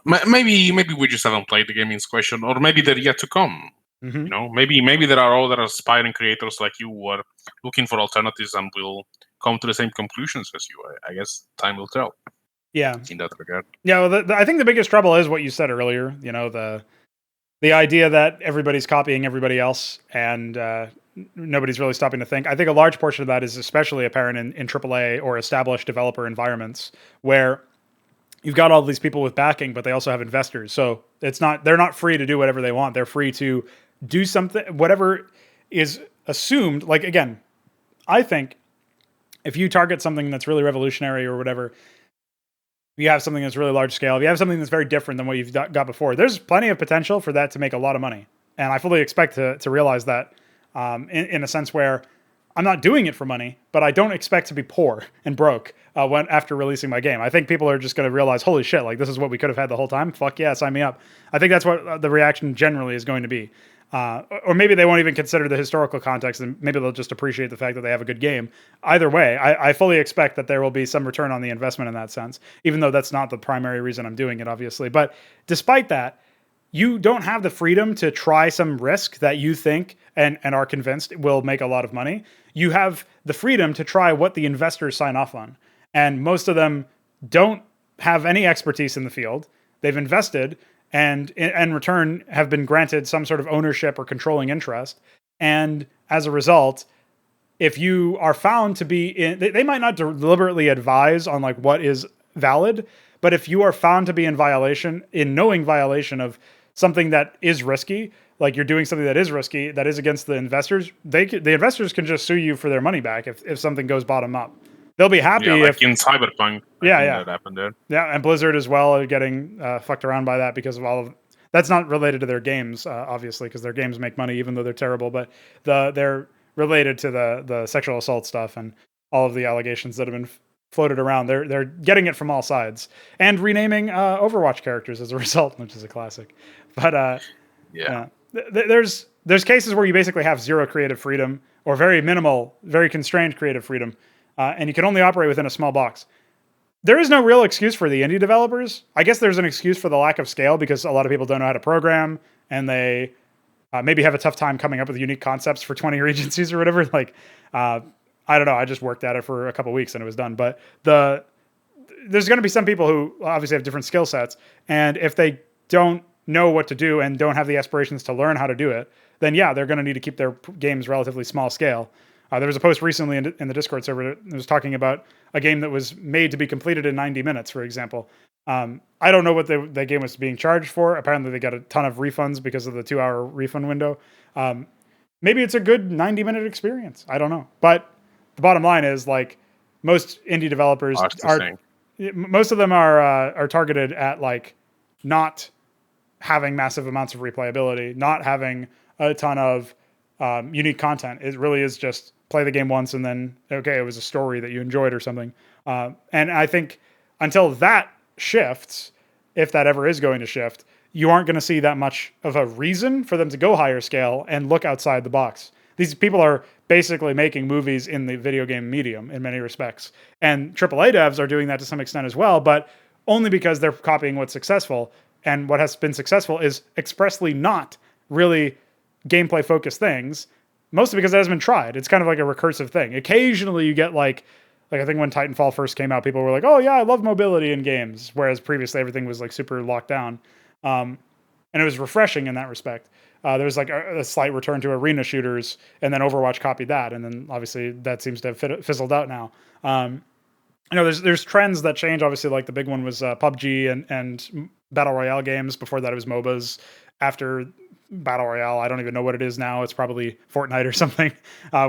Maybe we just haven't played the game in question, or maybe they're yet to come. Mm-hmm. You know, maybe there are other aspiring creators like you who are looking for alternatives and will come to the same conclusions as you. I guess time will tell. Yeah, in that regard. Yeah, well, I think the biggest trouble is what you said earlier. You know, the idea that everybody's copying everybody else and nobody's really stopping to think. I think a large portion of that is especially apparent in AAA or established developer environments where you've got all these people with backing, but they also have investors. So they're not free to do whatever they want. They're free to do something, whatever is assumed. Like, again, I think if you target something that's really revolutionary or whatever, you have something that's really large scale, if you have something that's very different than what you've got before, there's plenty of potential for that to make a lot of money. And I fully expect to realize that in a sense where I'm not doing it for money, but I don't expect to be poor and broke after releasing my game. I think people are just going to realize, holy shit, like this is what we could have had the whole time. Fuck yeah, sign me up. I think that's what the reaction generally is going to be. Or maybe they won't even consider the historical context, and maybe they'll just appreciate the fact that they have a good game. Either way, I fully expect that there will be some return on the investment in that sense, even though that's not the primary reason I'm doing it, obviously. But despite that, you don't have the freedom to try some risk that you think and are convinced will make a lot of money. You have the freedom to try what the investors sign off on. And most of them don't have any expertise in the field. They've invested and in return have been granted some sort of ownership or controlling interest. And as a result, if you are found to be in, they might not deliberately advise on like what is valid, but if you are found to be in knowing violation of something that is risky, like you're doing something that is risky, that is against the investors, the investors can just sue you for their money back if something goes bottom up. They'll be happy if in Cyberpunk. That happened there. Yeah, and Blizzard as well are getting fucked around by that because of all of that's not related to their games, obviously, because their games make money even though they're terrible, but they're related to the sexual assault stuff and all of the allegations that have been floated around. They're getting it from all sides and renaming Overwatch characters as a result, which is a classic. But there's cases where you basically have zero creative freedom or very minimal, very constrained creative freedom, and you can only operate within a small box. There is no real excuse for the indie developers. I guess there's an excuse for the lack of scale because a lot of people don't know how to program and they maybe have a tough time coming up with unique concepts for 20 agencies or whatever. Like, I don't know. I just worked at it for a couple of weeks and it was done. But there's going to be some people who obviously have different skill sets. And if they don't know what to do and don't have the aspirations to learn how to do it, then yeah, they're going to need to keep their games relatively small scale. There was a post recently in the Discord server that was talking about a game that was made to be completed in 90 minutes, for example. I don't know what the game was being charged for. Apparently they got a ton of refunds because of the 2-hour refund window. Maybe it's a good 90-minute experience. I don't know. But the bottom line is, like, most indie developers most of them are targeted at like not having massive amounts of replayability, not having a ton of unique content. It really is just play the game once and then, okay, it was a story that you enjoyed or something. And I think until that shifts, if that ever is going to shift, you aren't going to see that much of a reason for them to go higher scale and look outside the box. These people are basically making movies in the video game medium in many respects. And AAA devs are doing that to some extent as well, but only because they're copying what's successful. And what has been successful is expressly not really gameplay focused things, mostly because it hasn't been tried. It's kind of like a recursive thing. Occasionally you get like I think when Titanfall first came out, people were like, oh yeah, I love mobility in games. Whereas previously everything was like super locked down. And it was refreshing in that respect. There was like a slight return to arena shooters, and then Overwatch copied that. And then obviously that seems to have fizzled out now. There's trends that change. Obviously, like the big one was PUBG and Battle Royale games. Before that, it was MOBAs. After Battle Royale, I don't even know what it is now. It's probably Fortnite or something,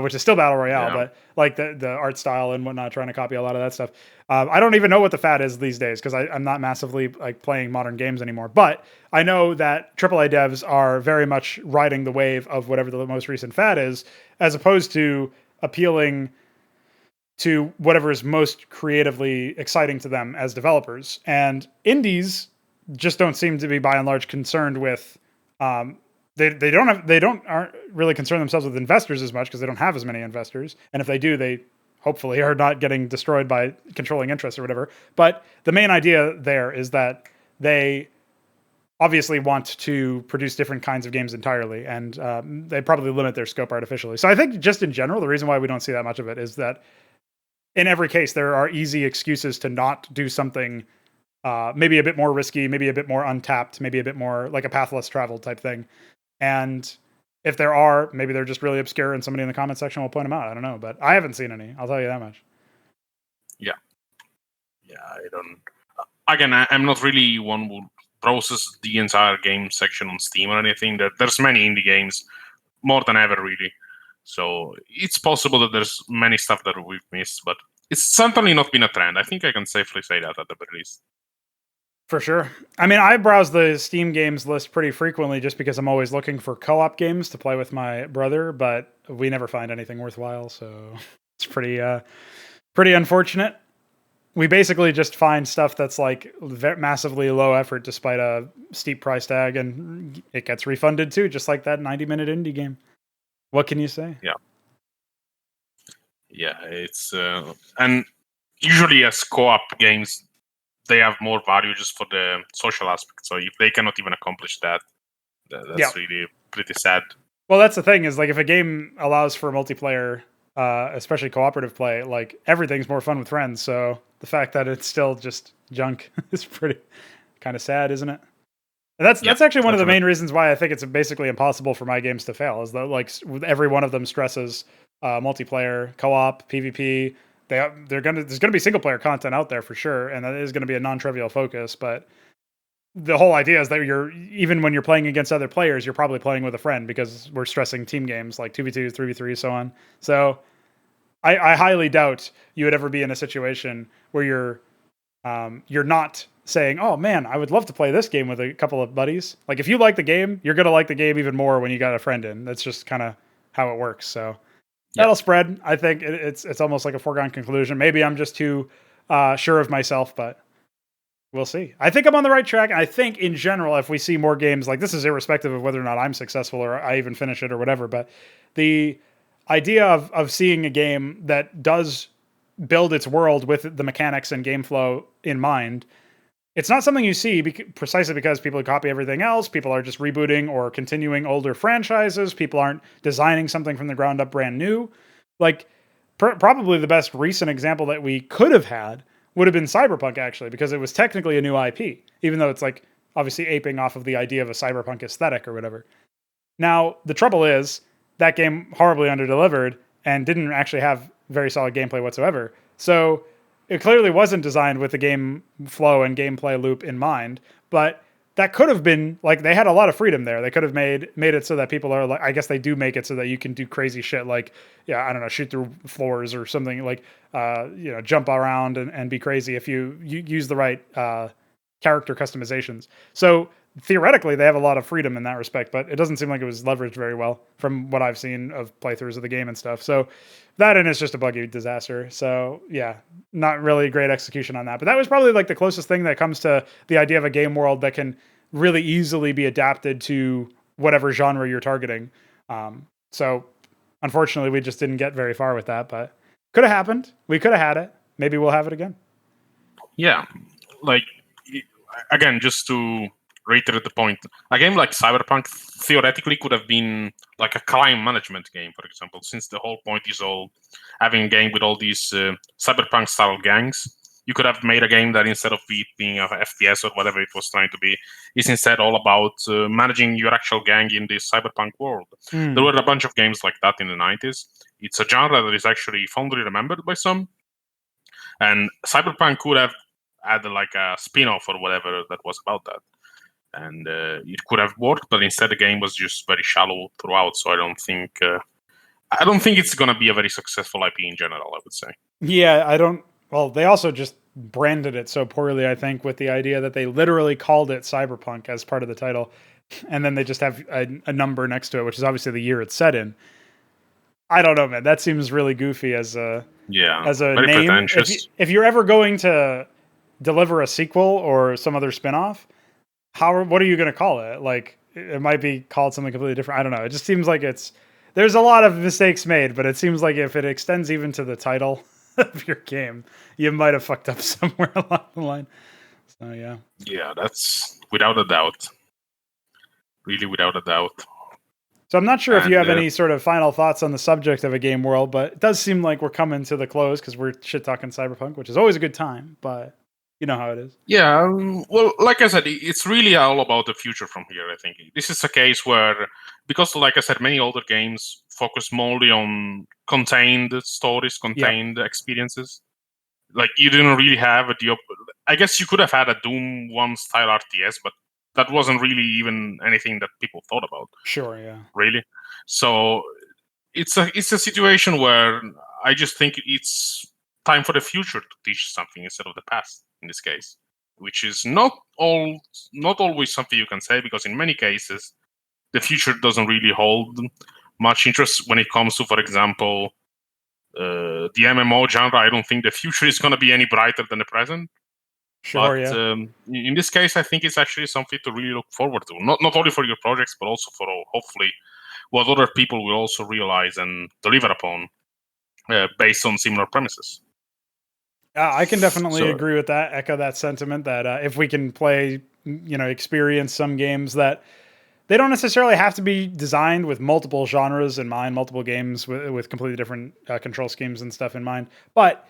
which is still Battle Royale, but like the art style and whatnot, trying to copy a lot of that stuff. I don't even know what the fad is these days because I'm not massively like playing modern games anymore. But I know that AAA devs are very much riding the wave of whatever the most recent fad is, as opposed to appealing to whatever is most creatively exciting to them as developers. And indies just don't seem to be, by and large, concerned with. They aren't really concerned themselves with investors as much because they don't have as many investors. And if they do, they hopefully are not getting destroyed by controlling interests or whatever. But the main idea there is that they obviously want to produce different kinds of games entirely, and they probably limit their scope artificially. So I think just in general, the reason why we don't see that much of it is that in every case, there are easy excuses to not do something maybe a bit more risky, maybe a bit more untapped, maybe a bit more like a path less traveled type thing. And if there are, maybe they're just really obscure and somebody in the comment section will point them out. I don't know, but I haven't seen any. I'll tell you that much. Yeah, I don't. Again, I'm not really one who browses the entire game section on Steam or anything. There's many indie games, more than ever, really. So it's possible that there's many stuff that we've missed, but it's certainly not been a trend. I think I can safely say that at the very least. For sure. I mean, I browse the Steam games list pretty frequently just because I'm always looking for co-op games to play with my brother, but we never find anything worthwhile, so it's pretty unfortunate. We basically just find stuff that's like massively low effort despite a steep price tag, and it gets refunded too, just like that 90-minute indie game. What can you say? Yeah, it's and usually as co-op games, they have more value just for the social aspect. So if they cannot even accomplish that, that's really pretty sad. Well, that's the thing is like if a game allows for multiplayer, especially cooperative play, like everything's more fun with friends. So the fact that it's still just junk is pretty kind of sad, isn't it? And that's actually one of the main reasons why I think it's basically impossible for my games to fail. Is that like every one of them stresses multiplayer, co-op, PvP. There's gonna be single player content out there for sure, and that is going to be a non-trivial focus. But the whole idea is that even when you're playing against other players, you're probably playing with a friend because we're stressing team games like 2v2, 3v3, so on. So I highly doubt you would ever be in a situation where you're not saying, "Oh man, I would love to play this game with a couple of buddies." Like if you like the game, you're gonna like the game even more when you got a friend in. That's just kind of how it works. So that'll spread. I think it's almost like a foregone conclusion. Maybe I'm just too sure of myself, but we'll see. I think I'm on the right track. I think in general, if we see more games like this, is irrespective of whether or not I'm successful or I even finish it or whatever. But the idea of seeing a game that does build its world with the mechanics and game flow in mind, it's not something you see precisely because people copy everything else. People are just rebooting or continuing older franchises. People aren't designing something from the ground up brand new. Like probably the best recent example that we could have had would have been Cyberpunk, actually, because it was technically a new IP, even though it's like obviously aping off of the idea of a cyberpunk aesthetic or whatever. Now, the trouble is that game horribly underdelivered and didn't actually have very solid gameplay whatsoever. So it clearly wasn't designed with the game flow and gameplay loop in mind, but that could have been like they had a lot of freedom there. They could have made it so that people are like, I guess they do make it so that you can do crazy shit like, I don't know, shoot through floors or something like, jump around and be crazy if you use the right character customizations. So theoretically, they have a lot of freedom in that respect, but it doesn't seem like it was leveraged very well from what I've seen of playthroughs of the game and stuff. So that and it's just a buggy disaster. So yeah, not really great execution on that. But that was probably like the closest thing that comes to the idea of a game world that can really easily be adapted to whatever genre you're targeting. So unfortunately, we just didn't get very far with that, but could have happened. We could have had it. Maybe we'll have it again. Yeah, like again, just to reiterate the point, a game like Cyberpunk theoretically could have been like a crime management game, for example, since the whole point is all having a game with all these cyberpunk style gangs. You could have made a game that instead of it being a FPS or whatever it was trying to be, is instead all about managing your actual gang in this cyberpunk world. There were a bunch of games like that in the 90s. It's a genre that is actually fondly remembered by some. And Cyberpunk could have added like a spin-off or whatever that was about that. And it could have worked, but instead the game was just very shallow throughout. So I don't think it's going to be a very successful IP in general, I would say. Yeah, I don't. Well, they also just branded it so poorly, I think, with the idea that they literally called it Cyberpunk as part of the title, and then they just have a number next to it, which is obviously the year it's set in. I don't know, man. That seems really goofy as a very name. pretentious. If you're ever going to deliver a sequel or some other spinoff, what are you going to call it? Like, it might be called something completely different. I don't know. It just seems like there's a lot of mistakes made, but it seems like if it extends even to the title of your game, you might have fucked up somewhere along the line. So, yeah. Yeah, that's without a doubt. Really, without a doubt. So I'm not sure if you have any sort of final thoughts on the subject of a game world, but it does seem like we're coming to the close because we're shit talking Cyberpunk, which is always a good time, but you know how it is. Yeah, well, like I said, it's really all about the future from here, I think. This is a case where, because like I said, many older games focus mostly on contained stories, contained experiences. Like, you didn't really have I guess you could have had a Doom 1 style RTS, but that wasn't really even anything that people thought about. Sure, yeah. Really. So it's a situation where I just think it's time for the future to teach something instead of the past in this case. which is not always something you can say, because in many cases the future doesn't really hold much interest when it comes to, for example, the MMO genre. I don't think the future is going to be any brighter than the present. Sure, but yeah. In this case, I think it's actually something to really look forward to. Not only for your projects, but also for hopefully what other people will also realize and deliver upon based on similar premises. I can definitely agree with that, echo that sentiment that if we can play, experience some games that they don't necessarily have to be designed with multiple genres in mind, multiple games with completely different control schemes and stuff in mind. But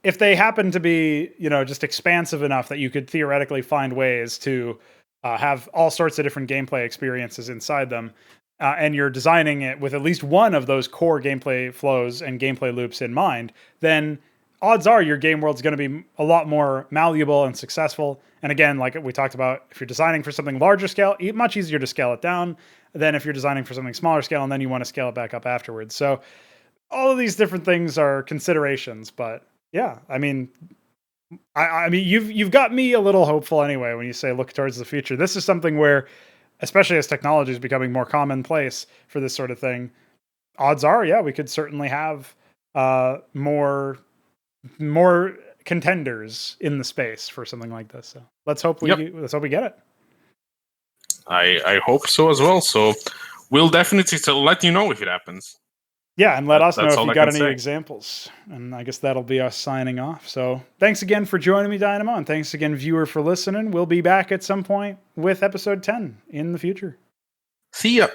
if they happen to be, just expansive enough that you could theoretically find ways to have all sorts of different gameplay experiences inside them, and you're designing it with at least one of those core gameplay flows and gameplay loops in mind, then odds are your game world's going to be a lot more malleable and successful. And again, like we talked about, if you're designing for something larger scale, much easier to scale it down than if you're designing for something smaller scale and then you want to scale it back up afterwards. So all of these different things are considerations, but yeah, I mean, you've got me a little hopeful anyway when you say look towards the future. This is something where, especially as technology is becoming more commonplace for this sort of thing, odds are, yeah, we could certainly have more contenders in the space for something like this. So let's hope we get it. I hope so as well. So we'll definitely let you know if it happens. Yeah, and let us know if you got any examples. And I guess that'll be us signing off. So thanks again for joining me, Dynamo, and thanks again, viewer, for listening. We'll be back at some point with episode 10 in the future. See ya.